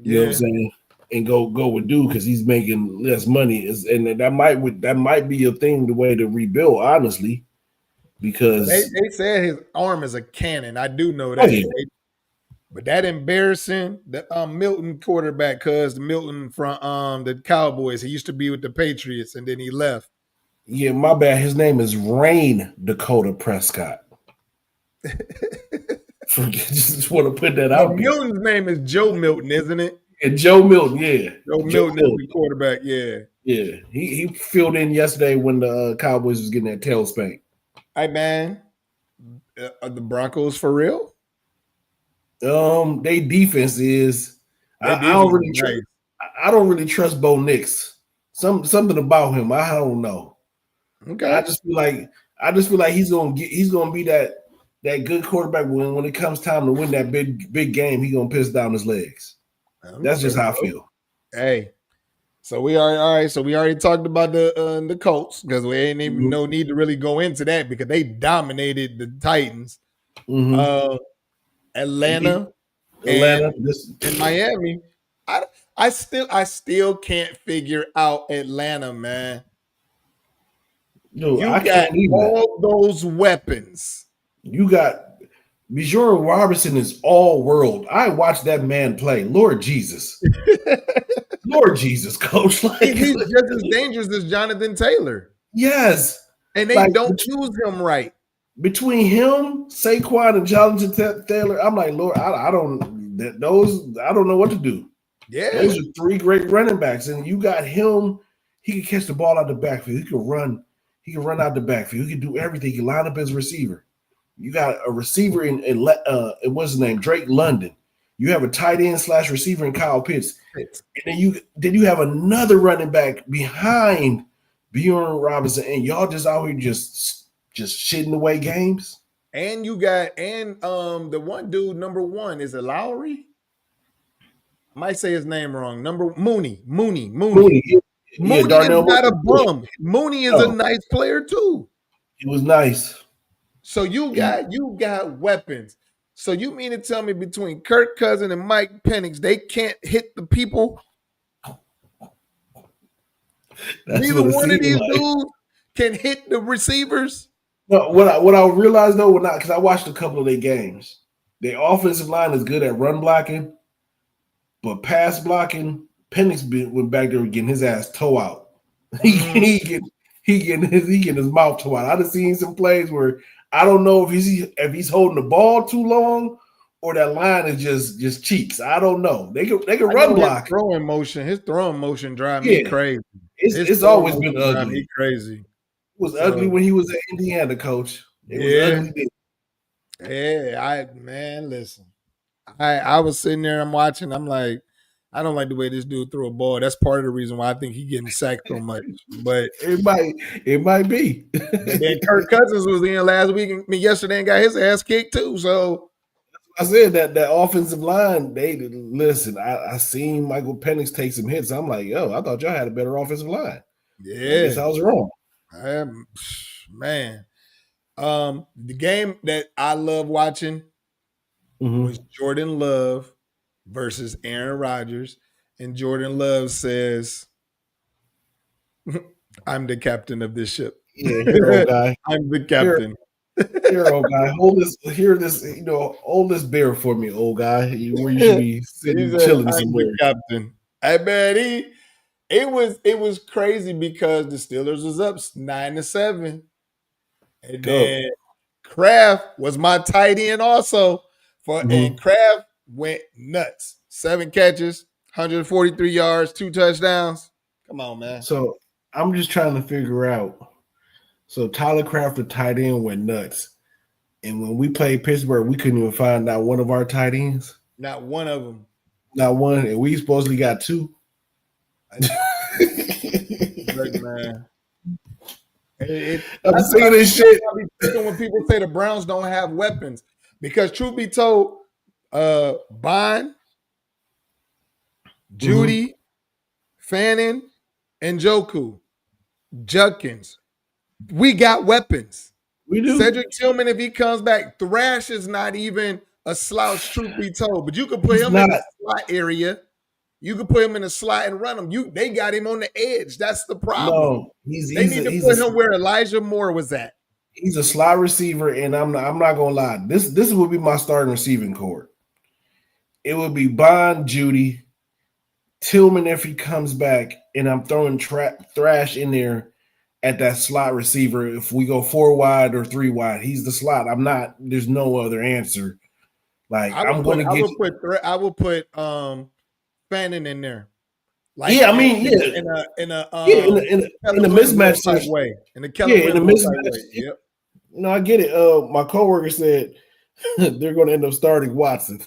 You know what I'm saying? And go with dude because he's making less money. And that might be a thing, the way to rebuild, honestly. Because they said his arm is a cannon. I do know that. But that embarrassing, the Milton quarterback, because Milton from the Cowboys, he used to be with the Patriots, and then he left. Yeah, my bad. His name is Rain Dakota Prescott. Just want to put that out. Milton's name is Joe Milton, isn't it? And Joe Milton, yeah. Joe Milton is the quarterback, yeah. Yeah, he filled in yesterday when the Cowboys was getting that tail spank. Hey, man, are the Broncos for real? Their defense is. I don't really trust Bo Nix. Something about him, I don't know. Okay, I just feel like he's gonna be that good quarterback when it comes time to win that big game. He's gonna piss down his legs. That's just how I feel. Hey, so we already talked about the Colts because we ain't even no need to really go into that because they dominated the Titans. Atlanta and Miami. I still can't figure out Atlanta, man. Dude, you got all those weapons. You got Bijan Robinson is all world. I watched that man play. Lord Jesus. Lord Jesus, coach. Like, he's just as dangerous as Jonathan Taylor. Yes. And they don't use him right. Between him, Saquon, and Jonathan Taylor, I'm like, Lord, I don't know what to do. Yeah. Those are three great running backs. And you got him, he can catch the ball out the backfield. He can run out the backfield. He can do everything. He can line up as a receiver. You got a receiver in what's his name? Drake London. You have a tight end / receiver in Kyle Pitts. And then you have another running back behind Bijan Robinson, and y'all just out here just shitting away games. And you got the one dude, number one, is it Lowry? I might say his name wrong. Mooney. Mooney is not a bum. Mooney is a nice player too. He was nice. So you got weapons. So you mean to tell me between Kirk Cousins and Mike Penix, they can't hit the people? Neither one of these dudes can hit the receivers. No, what I realized though, because I watched a couple of their games, their offensive line is good at run blocking, but pass blocking, Penix went back there getting his ass toe out. He getting his mouth toe out. I've seen some plays where I don't know if he's holding the ball too long or that line is just cheeks. I don't know. They can run block. His throwing motion drive me crazy. It's always been ugly. Me crazy. It was ugly when he was at Indiana, coach. It was ugly. Yeah, listen. I was sitting there, I'm watching, I'm like, I don't like the way this dude threw a ball. That's part of the reason why I think he's getting sacked so much. But it might be. And Kirk Cousins was in last week, yesterday, and got his ass kicked too. So I said that offensive line, I seen Michael Penix take some hits. I'm like, yo, I thought y'all had a better offensive line. Yeah. I guess I was wrong. Man. The game that I love watching was Jordan Love versus Aaron Rodgers. And Jordan Love says, I'm the captain of this ship. Yeah, hero guy. I'm the captain. Hero guy. Hold this beer for me, old guy. Where you should be sitting, chilling somewhere. I'm the captain. I bet it was crazy because the Steelers was up 9-7. And then Kraft was my tight end also. And Kraft went nuts. 7 catches, 143 yards, 2 touchdowns. Come on, man. So I'm just trying to figure out. So Tyler Kraft, the tight end, went nuts. And when we played Pittsburgh, we couldn't even find out one of our tight ends. Not one of them. Not one. And we supposedly got 2. Look, man. I'm sick of this shit. When people say the Browns don't have weapons. Because truth be told, Bond, Judy, Fannin, and Njoku, Judkins, we got weapons. We do. Cedric Tillman, if he comes back, Thrash is not even a slouch, truth be told. But you could put him in the slot area. You could put him in the slot and run him. They got him on the edge. That's the problem. No, they need to put him where Elijah Moore was at. He's a slot receiver, and I'm not gonna lie. This would be my starting receiving core. It would be Bond, Judy, Tillman if he comes back, and I'm throwing Thrash in there at that slot receiver. If we go 4 wide or 3 wide, he's the slot. I'm not. There's no other answer. Like I will put Fannin in there. Like, in a mismatch type way. In a mismatch way. Yep. No, I get it. My coworker said they're going to end up starting Watson.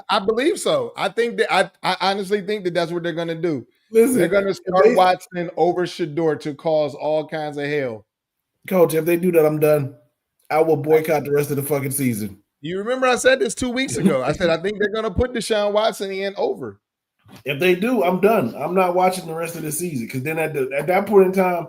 I believe so. I think that I honestly think that that's what they're going to do. Listen, they're going to start Watson over SHEDEUR to cause all kinds of hell. Coach, if they do that, I'm done. I will boycott the rest of the fucking season. You remember I said this 2 weeks ago. I said I think they're going to put Deshaun Watson in over. If they do, I'm done. I'm not watching the rest of the season because then at that point in time,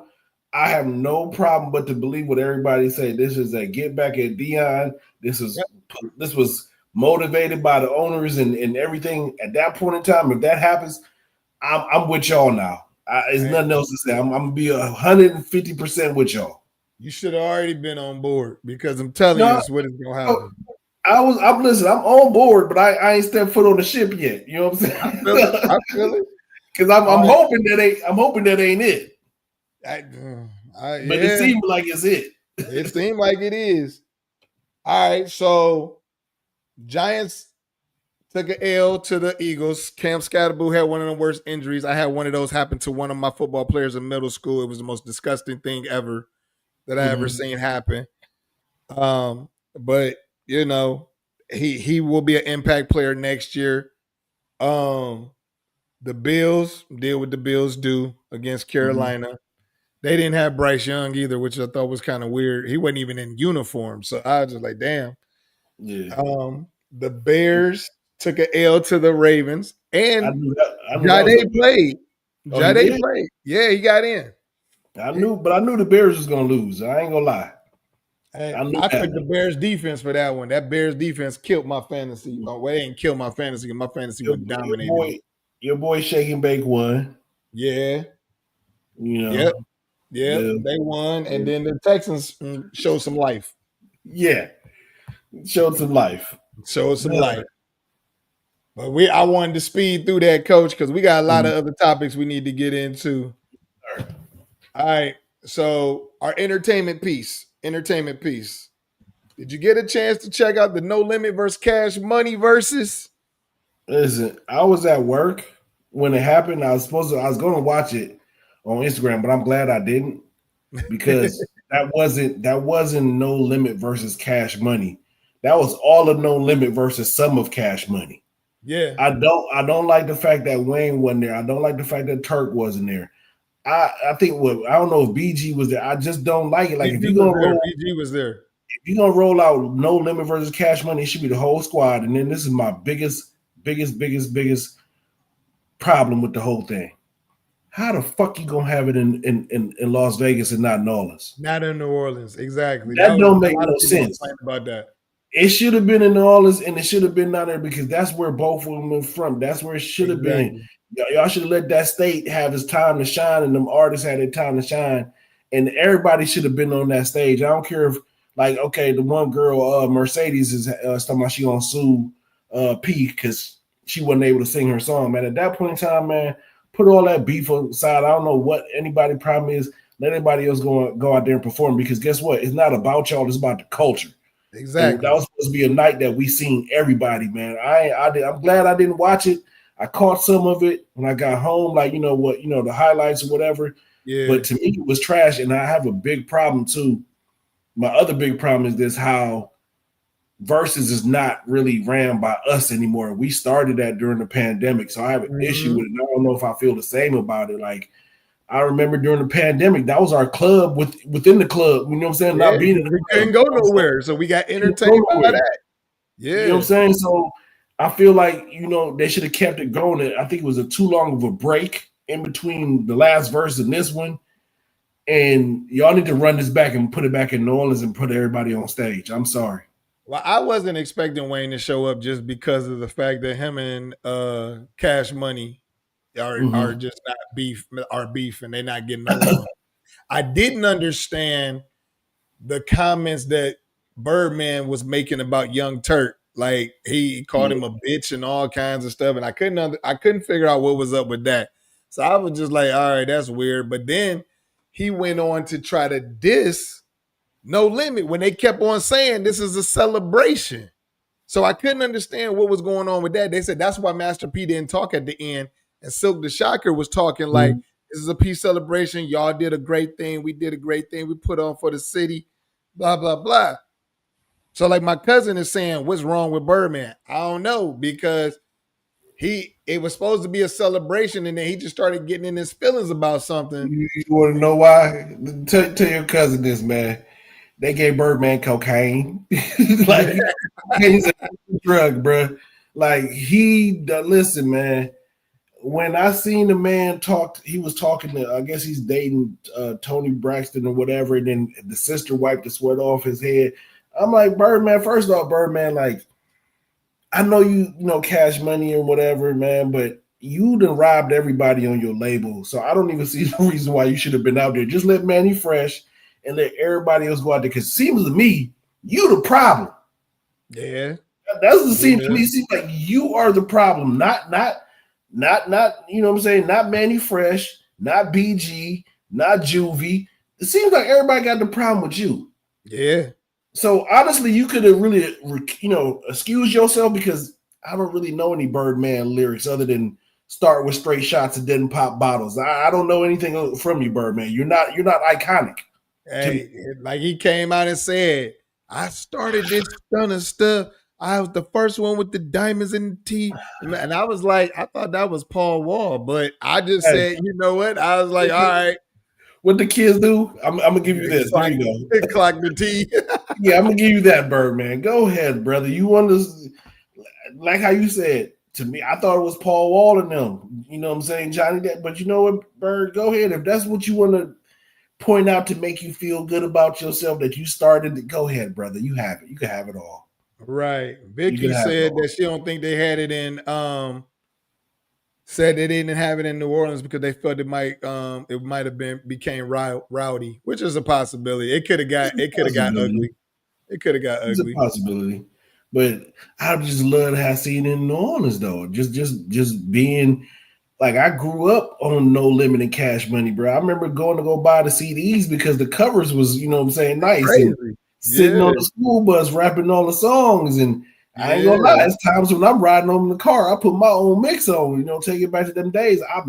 I have no problem but to believe what everybody said. This is a get back at Dion. This was motivated by the owners and everything. At that point in time, if that happens, I'm with y'all now. There's nothing else to say. I'm gonna be 150% with y'all. You should have already been on board because I'm telling you this what is gonna happen. I'm listening. I'm on board, but I ain't stepped foot on the ship yet. You know what I'm saying? I feel it. Because I'm hoping that ain't it. But it seems like it's it. It seemed like it is. All right, so Giants took an L to the Eagles. Cam Scatterboo had one of the worst injuries. I had one of those happen to one of my football players in middle school. It was the most disgusting thing ever that I ever seen happen. But you know, he will be an impact player next year. The Bills did what the Bills do against Carolina. They didn't have Bryce Young either, which I thought was kind of weird. He wasn't even in uniform, so I was just like, damn. Yeah. The Bears took an L to the Ravens, and Jade played. Jade played. Yeah, he got in. I knew the Bears was gonna lose. I ain't gonna lie. I took the Bears defense for that one. That Bears defense killed my fantasy. Well, it ain't killed my fantasy. My fantasy was dominating. Your boy Shake and Bake won. Yeah. You know. Yep. They won, and then the Texans showed some life. Yeah. Showed some life. But I wanted to speed through that, Coach, because we got a lot of other topics we need to get into. All right. So our entertainment piece. Did you get a chance to check out the No Limit versus Cash Money versus? Listen, I was at work when it happened. I was going to watch it on Instagram, but I'm glad I didn't because that wasn't No Limit versus Cash Money. That was all of No Limit versus some of Cash Money. Yeah. I don't like the fact that Wayne wasn't there. I don't like the fact that Turk wasn't there. I think I don't know if BG was there. I just don't like it. Like BG was there. If you're gonna roll out No Limit versus Cash Money, it should be the whole squad. And then this is my biggest problem with the whole thing. How the fuck you gonna have it in Las Vegas and not New Orleans? Not in New Orleans, exactly. That don't make no sense about that. It should have been in New Orleans, and it should have been down there because that's where both of them were from. That's where it should have been. Y'all should have let that state have its time to shine, and them artists had their time to shine, and everybody should have been on that stage. I don't care if, like, okay, the one girl, Mercedes, is talking about she gonna sue P because she wasn't able to sing her song, man. At that point in time, man, put all that beef aside. I don't know what anybody's problem is. Let everybody else go out there and perform, because guess what? It's not about y'all. It's about the culture. Exactly. And that was supposed to be a night that we seen everybody, man. I'm glad I didn't watch it. I caught some of it when I got home, like, the highlights or whatever. Yeah. But to me, it was trash. And I have a big problem too. My other big problem is this: how Versus is not really ran by us anymore. We started that during the pandemic, so I have an issue with it. I don't know if I feel the same about it. Like, I remember during the pandemic, that was our club within the club. You know what I'm saying? Yeah, not being in the we couldn't go nowhere, so we got entertained by that. Yeah, you know what I'm saying? So I feel like, they should have kept it going. I think it was too long of a break in between the last verse and this one. And y'all need to run this back and put it back in New Orleans and put everybody on stage. I'm sorry. Well, I wasn't expecting Wayne to show up just because of the fact that him and Cash Money are just not beef, and they're not getting along. I didn't understand the comments that Birdman was making about Young Turk. Like, he called him a bitch and all kinds of stuff, and I couldn't figure out what was up with that. So I was just like, all right, that's weird. But then he went on to try to diss No Limit when they kept on saying this is a celebration. So I couldn't understand what was going on with that. They said that's why Master P didn't talk at the end, and Silk the Shocker was talking like, this is a peace celebration. Y'all did a great thing. We did a great thing. We put on for the city, blah, blah, blah. So, like, my cousin is saying, what's wrong with Birdman? I don't know, because it was supposed to be a celebration, and then he just started getting in his feelings about something. You want to know why? Tell your cousin this, man. They gave Birdman cocaine. Like, he's a drug, bro. Like, listen, man. When I seen the man talk, he was talking to, I guess he's dating Tony Braxton or whatever, and then the sister wiped the sweat off his head. I'm like, Birdman, first off, Birdman, like, I know you know Cash Money and whatever, man, but you done robbed everybody on your label. So I don't even see no reason why you should have been out there. Just let Manny Fresh and let everybody else go out there. Because it seems to me, you the problem. Yeah. That doesn't seem to me. It seems like you are the problem. Not, you know what I'm saying? Not Manny Fresh, not BG, not Juvie. It seems like everybody got the problem with you. Yeah. So honestly, you could have really, excused yourself, because I don't really know any Birdman lyrics other than start with straight shots and then pop bottles. I don't know anything from you, Birdman. You're not iconic. Hey, like, he came out and said, I started this stunner stuff. I was the first one with the diamonds in the teeth. And I was like, I thought that was Paul Wall, but I just said, you know what? I was like, all right. What the kids do, I'm gonna give you this. There you go. Clock the T. Yeah, I'm gonna give you that, Birdman. Go ahead, brother. You want to, like how you said to me, I thought it was Paul Wall and them. You know what I'm saying, Johnny? But you know what, Bird? Go ahead. If that's what you want to point out to make you feel good about yourself that you started, go ahead, brother. You have it. You can have it all. Right. Vicky said that she don't think they had it in said they didn't have it in New Orleans because they felt it might have became rowdy, which is a possibility. It could have got ugly. It could have got ugly. It's a possibility. But I just love to have seen it in New Orleans though. Just being like, I grew up on No Limit and Cash Money, bro. I remember going to go buy the CDs because the covers was, you know what I'm saying, nice. And sitting on the school bus rapping all the songs. And I ain't gonna lie, it's times when I'm riding home in the car, I put my own mix on, take it back to them days. I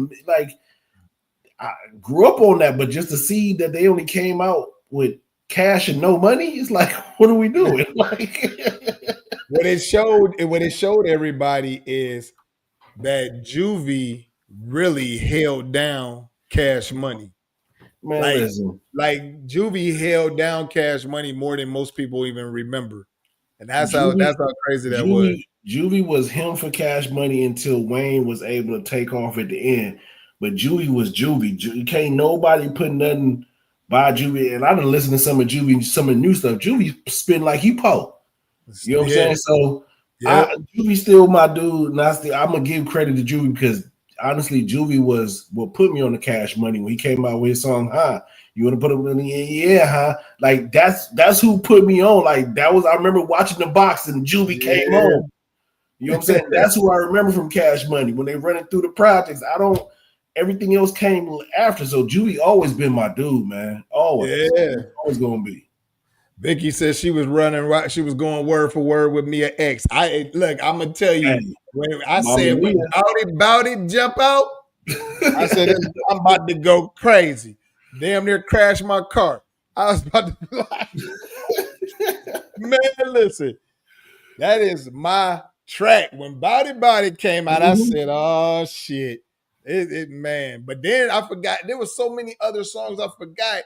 grew up on that, but just to see that they only came out with Cash and No Money, it's like, what are we doing? Like, what it showed everybody is that Juvie really held down Cash Money. Man, like Juvie held down Cash Money more than most people even remember. And that's how crazy that was. Juvie was him for Cash Money until Wayne was able to take off at the end. But Juvie was Juvie. Can't nobody put nothing by Juvie. And I done listened to some of the new stuff. Juvie spin like he Poe. You know what I'm saying? So Yep. Juvie still my dude, and I'm gonna give credit to Juvie because honestly, Juvie was what put me on the Cash Money when he came out with his song, huh? You want to put him in the yeah, huh? Like that's who put me on. Like that was I remember watching the box and Juvie came on. You know what I'm saying? That's who I remember from Cash Money when they running through the projects. Everything else came after. So Juvie always been my dude, man. Always. Yeah. Always gonna be. Vicky says she was running right. She was going word for word with Mia X. I'm gonna tell you, Hey, when I said when Bowdy jump out, I said I'm about to go crazy. Damn near crash my car. I was about to be like, man, listen, that is my track. When Body came out, I said, oh shit. Man. But then I forgot there was so many other songs I forgot.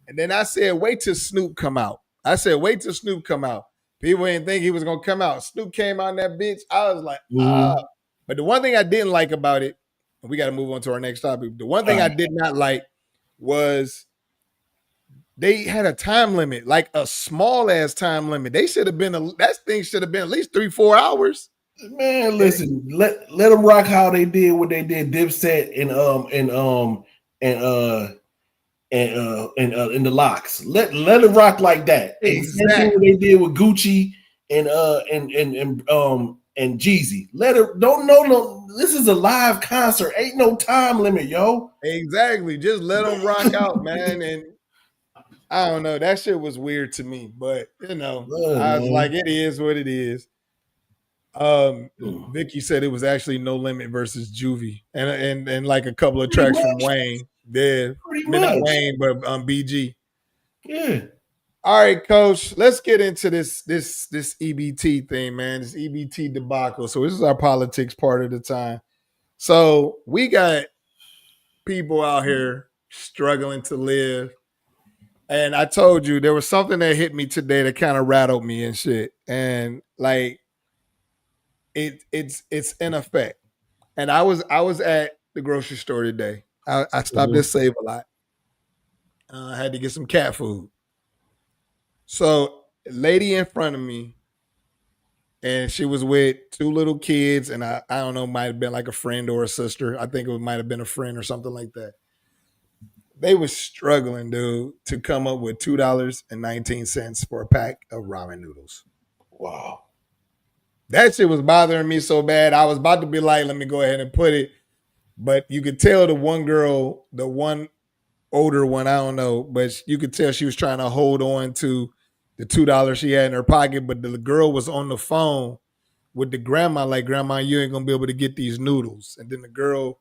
And then I said, wait till Snoop come out. People didn't think he was gonna come out. Snoop came out in that bitch. I was like, But the one thing I didn't like about it, and we got to move on to our next topic. The one thing I did not like was they had a time limit, like a small ass time limit. They should have been that thing should have been at least 3-4 hours. Man, listen, let them rock how they did what they did, Dipset and the locks. Let it rock like that. Exactly what they did with Gucci and Jeezy. No. This is a live concert. Ain't no time limit, yo. Exactly. Just let them rock out, man. And I don't know. That shit was weird to me, but I was like, it is what it is. Vicky said it was actually No Limit versus Juvie, and like a couple of tracks from Wayne. Yeah, not Wayne, but BG. Yeah. All right, Coach. Let's get into this EBT thing, man. This EBT debacle. So this is our politics part of the time. So we got people out here struggling to live. And I told you there was something that hit me today that kind of rattled me and shit. And like it's in effect. And I was at the grocery store today. I stopped at Save a Lot. I had to get some cat food. So a lady in front of me, and she was with 2 little kids, and I don't know, might have been like a friend or a sister. I think it might have been a friend or something like that. They were struggling, dude, to come up with $2.19 for a pack of ramen noodles. Wow. That shit was bothering me so bad. I was about to be like, let me go ahead and put it. But you could tell the one girl, the one older one, I don't know, but you could tell she was trying to hold on to the $2 she had in her pocket. But the girl was on the phone with the grandma, like, grandma, you ain't going to be able to get these noodles. And then the girl,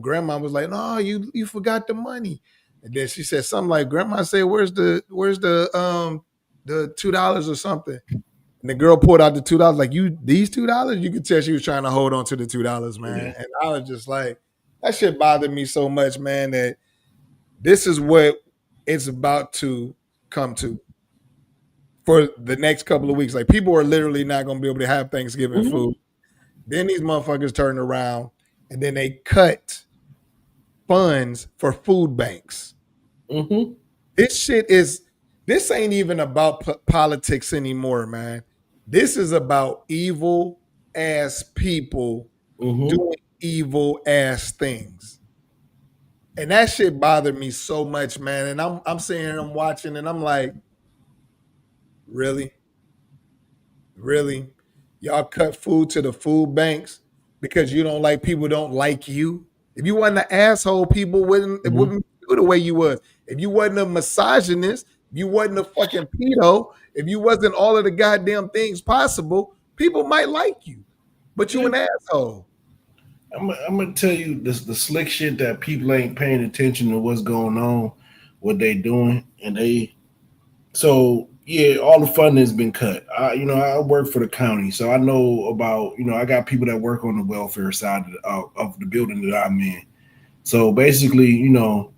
grandma was like, no, you forgot the money. And then she said something like, grandma said, where's the $2 or something? And the girl pulled out the $2, like, these $2? You could tell she was trying to hold on to the $2, man. Yeah. And I was just like, that shit bothered me so much, man, that this is what it's about to come to for the next couple of weeks. Like, people are literally not going to be able to have Thanksgiving food. Then these motherfuckers turn around and then they cut funds for food banks. This ain't even about politics anymore, man. This is about evil ass people doing evil ass things. And that shit bothered me so much, man. And I'm sitting here, I'm watching, and I'm like, really? Really? Y'all cut food to the food banks because you don't like people don't like you? If you wasn't an asshole, people wouldn't do the way you was. If you wasn't a misogynist, if you wasn't a fucking pedo, if you wasn't all of the goddamn things possible, people might like you. But you an asshole. I'm gonna tell you the slick shit that people ain't paying attention to what's going on, what they doing, and all the funding has been cut. I work for the county, so I know about, I got people that work on the welfare side of the building that I'm in. So basically, USID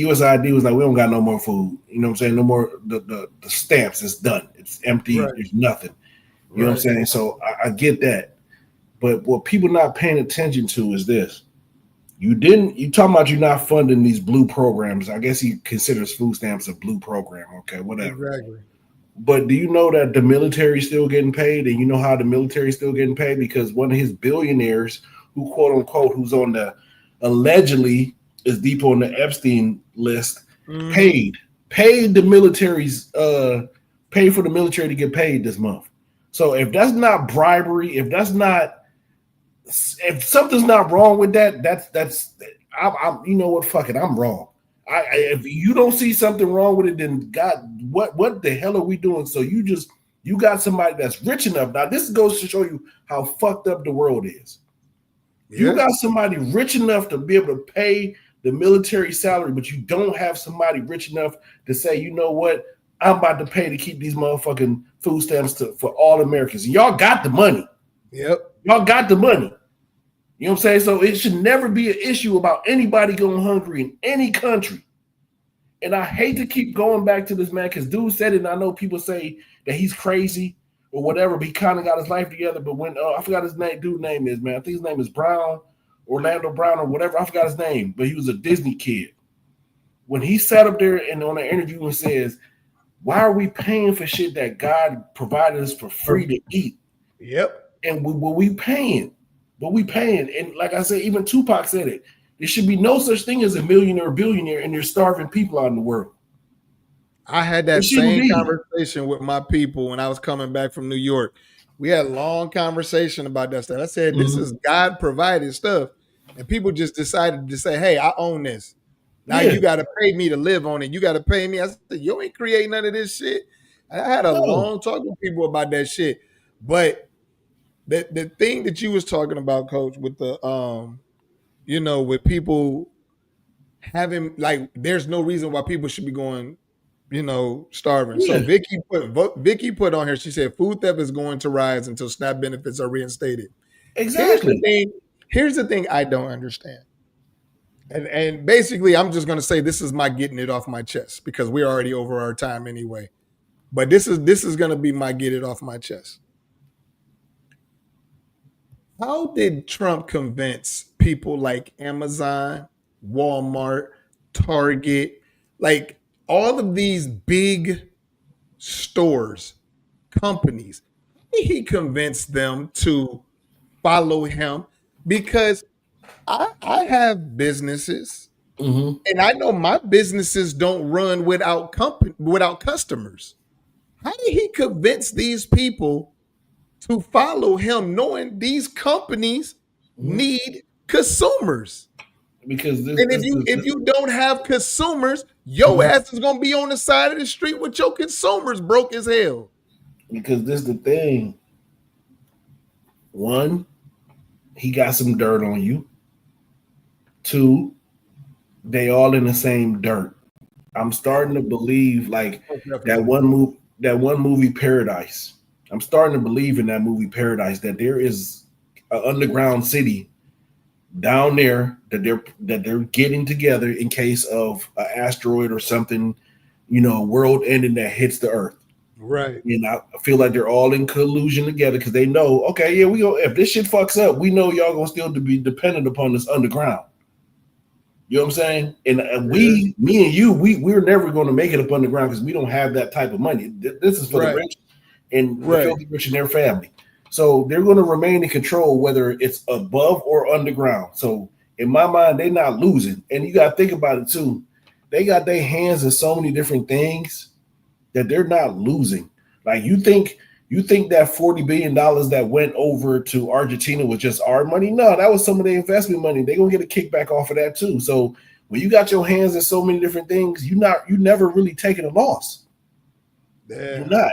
was like, we don't got no more food. You know what I'm saying? No more the stamps. It's done. It's empty. Right. There's nothing. You know what I'm saying? So I get that. But what people not paying attention to is this. You talking about you not funding these blue programs. I guess he considers food stamps a blue program. Okay, whatever. Exactly. But do you know that the military is still getting paid? And you know how the military is still getting paid? Because one of his billionaires, who quote unquote, who's on the allegedly is deep on the Epstein list, paid the military's paid for the military to get paid this month. So if that's not bribery, if something's not wrong with that, that's I'm you know what, fuck it, I'm wrong. If you don't see something wrong with it, then God, what the hell are we doing? So you got somebody that's rich enough. Now this goes to show you how fucked up the world is. Yeah. You got somebody rich enough to be able to pay the military salary, but you don't have somebody rich enough to say, you know what, I'm about to pay to keep these motherfucking food stamps for all Americans. And y'all got the money. Yep. Y'all got the money. You know what I'm saying? So it should never be an issue about anybody going hungry in any country. And I hate to keep going back to this, man, because dude said it, and I know people say that he's crazy or whatever, but he kind of got his life together. But when I forgot his name is, man. I think his name is Brown, Orlando Brown or whatever. I forgot his name, but he was a Disney kid. When he sat up there and on an interview and says, why are we paying for shit that God provided us for free to eat? Yep. And we paying. But we paying. And like I said, even Tupac said it. There should be no such thing as a millionaire or billionaire, and there's starving people out in the world. I had that same conversation with my people when I was coming back from New York. We had a long conversation about that stuff. I said, this is God provided stuff. And people just decided to say, hey, I own this. Now you got to pay me to live on it. You got to pay me. I said, you ain't creating none of this shit. I had a long talk with people about that shit. But the thing that you was talking about, Coach, with the with people having, like, there's no reason why people should be going, starving. Yeah. So Vicky put on here, she said food theft is going to rise until SNAP benefits are reinstated. Exactly. Here's the thing I don't understand. And basically, I'm just going to say this is my getting it off my chest because we're already over our time anyway. But this is going to be my get it off my chest. How did Trump convince people like Amazon, Walmart, Target, like all of these big stores, companies, how did he convince them to follow him? Because I have businesses, and I know my businesses don't run without customers. How did he convince these people to follow him, knowing these companies need consumers? Because if you don't have consumers, your ass is gonna be on the side of the street with your consumers broke as hell. Because this is the thing. One, he got some dirt on you. Two, they all in the same dirt. I'm starting to believe like that one movie Paradise. I'm starting to believe in that movie Paradise that there is an underground city down there that they're getting together in case of an asteroid or something, world ending that hits the earth. Right. And I feel like they're all in collusion together because they know, okay, yeah, if this shit fucks up, we know y'all gonna still be dependent upon this underground. You know what I'm saying? And me and you, we're never going to make it up underground because we don't have that type of money. This is for the rich and the filthy rich and their family. So they're going to remain in control whether it's above or underground. So in my mind, they're not losing. And you got to think about it too. They got their hands in so many different things that they're not losing. Like you think that $40 billion that went over to Argentina was just our money? No, that was some of the investment money. They're gonna get a kickback off of that too. So when you got your hands in so many different things, you never really taking a loss. Yeah. You're not.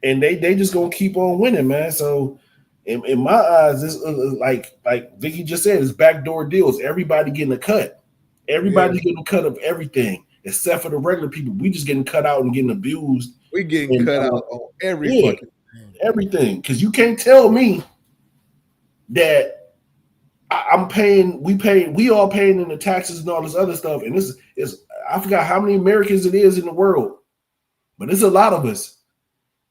And they just gonna keep on winning, man. So in my eyes, this like Vicky just said, it's backdoor deals. Everybody getting a cut. Everybody's getting a cut of everything except for the regular people. We just getting cut out and getting abused. We getting cut out on every fucking everything, because you can't tell me that we all paying in the taxes and all this other stuff, and this is I forgot how many Americans it is in the world, but it's a lot of us.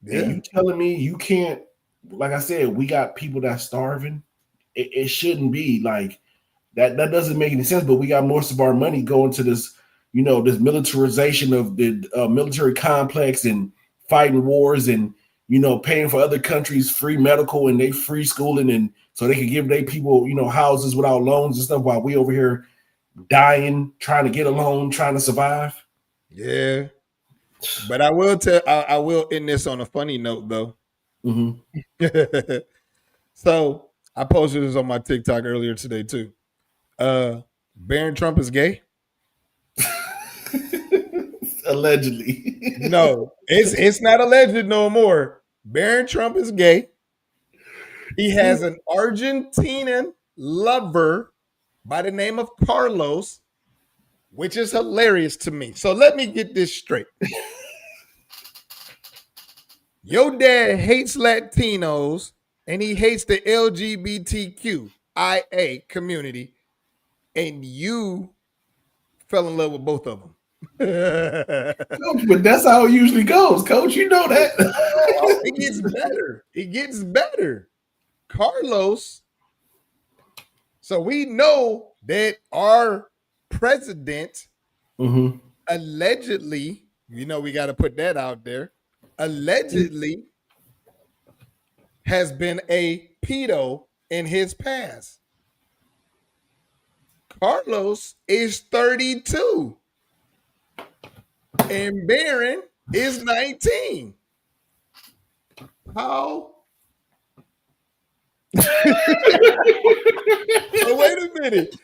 Yeah. And you telling me you can't, like I said, we got people that's starving. It shouldn't be like that. That doesn't make any sense. But we got most of our money going to this, this militarization of the military complex and fighting wars and, you know, paying for other countries free medical and they free schooling, and so they can give their people, you know, houses without loans and stuff, while we over here dying, trying to get a loan, trying to survive. Yeah. But I will end this on a funny note though. Mm-hmm. So I posted this on my TikTok earlier today too. Barron Trump is gay? Allegedly. No, it's not alleged no more. Barron Trump is gay. He has an Argentinian lover by the name of Carlos, which is hilarious to me. So let me get this straight. Your dad hates Latinos and he hates the LGBTQIA community, and you fell in love with both of them. Coach, but that's how it usually goes, Coach. You know that. It gets better. It gets better. Carlos. So we know that our president allegedly, you know, we got to put that out there, allegedly has been a pedo in his past. Carlos is 32 and Barron is 19. How? So wait a minute.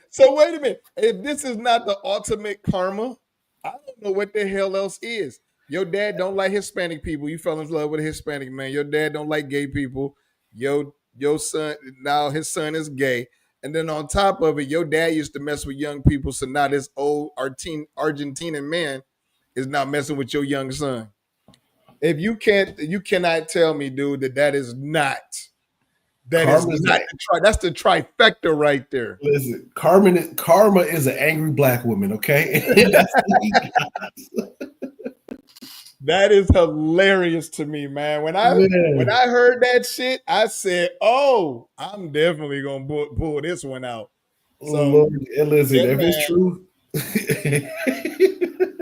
If this is not the ultimate karma, I don't know what the hell else is. Your dad don't like Hispanic people. You fell in love with a Hispanic man. Your dad don't like gay people. Your son, now his son is gay. And then on top of it, your dad used to mess with young people. So now this old Argentinian man is now messing with your young son. If you cannot tell me, dude, that is not. That's the trifecta right there. Listen, karma is an angry black woman, okay? That is hilarious to me, man. When I heard that shit, I said, "Oh, I'm definitely gonna pull this one out." So, listen, if it's true,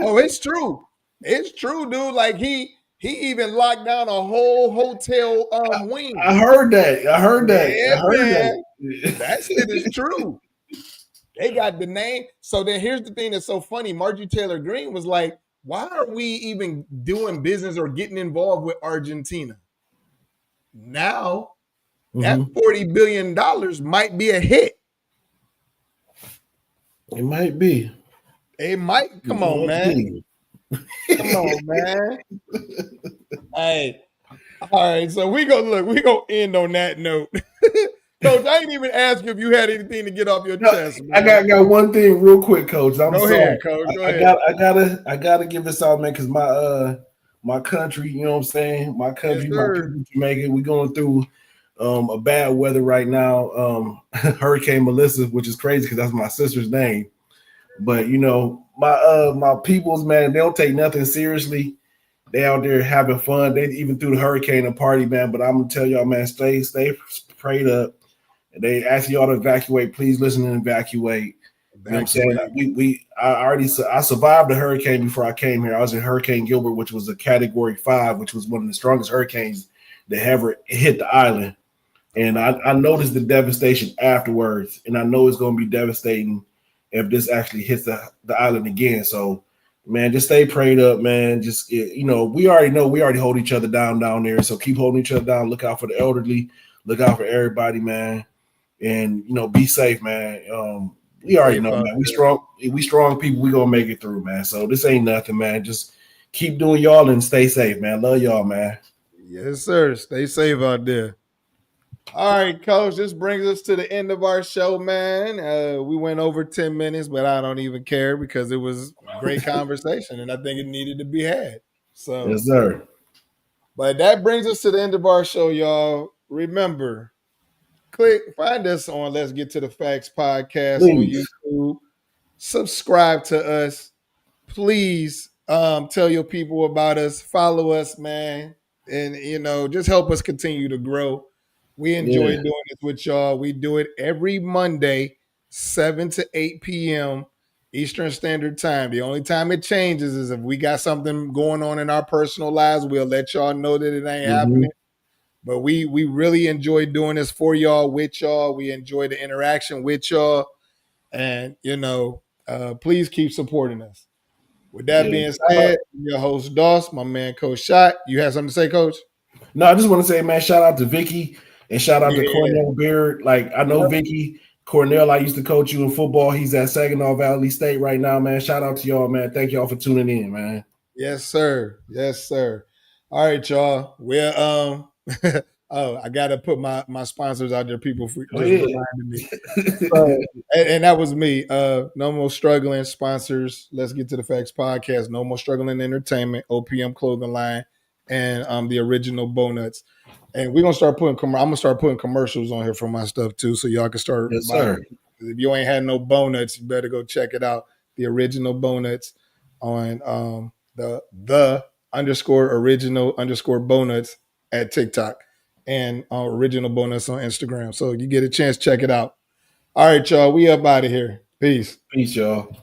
oh, it's true. It's true, dude. Like he even locked down a whole hotel wing. I heard that. Yeah, man. That shit is true. They got the name. So then here's the thing that's so funny. Marjorie Taylor Greene was like, why are we even doing business or getting involved with Argentina? Now, that $40 billion might be a hit. It might be. It might. Come on, man. Come on, man. Hey. All right, so we gonna end on that note. Coach, I ain't even ask you if you had anything to get off your chest. Man. I got one thing real quick, Coach. Go ahead, Coach. Go ahead. I gotta give this out, man, because my country, you know what I'm saying? My country, my people, Jamaica, we going through a bad weather right now. Hurricane Melissa, which is crazy because that's my sister's name. But you know, my peoples, man, they don't take nothing seriously. They out there having fun. They even threw the hurricane a party, man. But I'm gonna tell y'all, man, stay prayed up. They ask y'all to evacuate. Please listen and evacuate. You know what I'm saying? I survived the hurricane before I came here. I was in Hurricane Gilbert, which was a Category 5, which was one of the strongest hurricanes that ever hit the island. And I noticed the devastation afterwards, and I know it's going to be devastating if this actually hits the island again. So, man, just stay prayed up, man. Just, you know, we already hold each other down there. So keep holding each other down. Look out for the elderly. Look out for everybody, man. And, you know, be safe, man. We already know, man. We strong people. We gonna make it through, man. So this ain't nothing, man. Just keep doing y'all and stay safe, man. Love y'all, man. Yes, sir. Stay safe out there. All right, Coach. This brings us to the end of our show, man. We went over 10 minutes, but I don't even care because it was a great conversation, and I think it needed to be had. So, yes, sir. But that brings us to the end of our show, y'all. Remember, find us on Let's Get to the Facts podcast on YouTube. Subscribe to us. Please tell your people about us. Follow us, man. And, you know, just help us continue to grow. We enjoy doing this with y'all. We do it every Monday, 7 to 8 p.m. Eastern Standard Time. The only time it changes is if we got something going on in our personal lives. We'll let y'all know that it ain't happening. But we really enjoy doing this for y'all, with y'all. We enjoy the interaction with y'all. And, please keep supporting us. With that being said, I'm your host, Doss, my man, Coach Shot. You have something to say, Coach? No, I just want to say, man, shout out to Vicky and shout out to Cornell Beard. Like, I know Vicky. Cornell, I used to coach you in football. He's at Saginaw Valley State right now, man. Shout out to y'all, man. Thank y'all for tuning in, man. Yes, sir. Yes, sir. All right, y'all. We're I gotta put my sponsors out there. People just reminded me. And that was me. No more struggling sponsors. Let's get to the facts podcast. No more struggling entertainment. OPM clothing line, and the original Bonuts. And we're gonna start putting. I'm gonna start putting commercials on here for my stuff too, so y'all can start. Yes, buying. sir. If you ain't had no Bonuts, you better go check it out. The original Bonuts on the _original _Bonuts at TikTok, and original Bonuts on Instagram. So you get a chance, check it out. All right, y'all. We up out of here. Peace. Peace, y'all.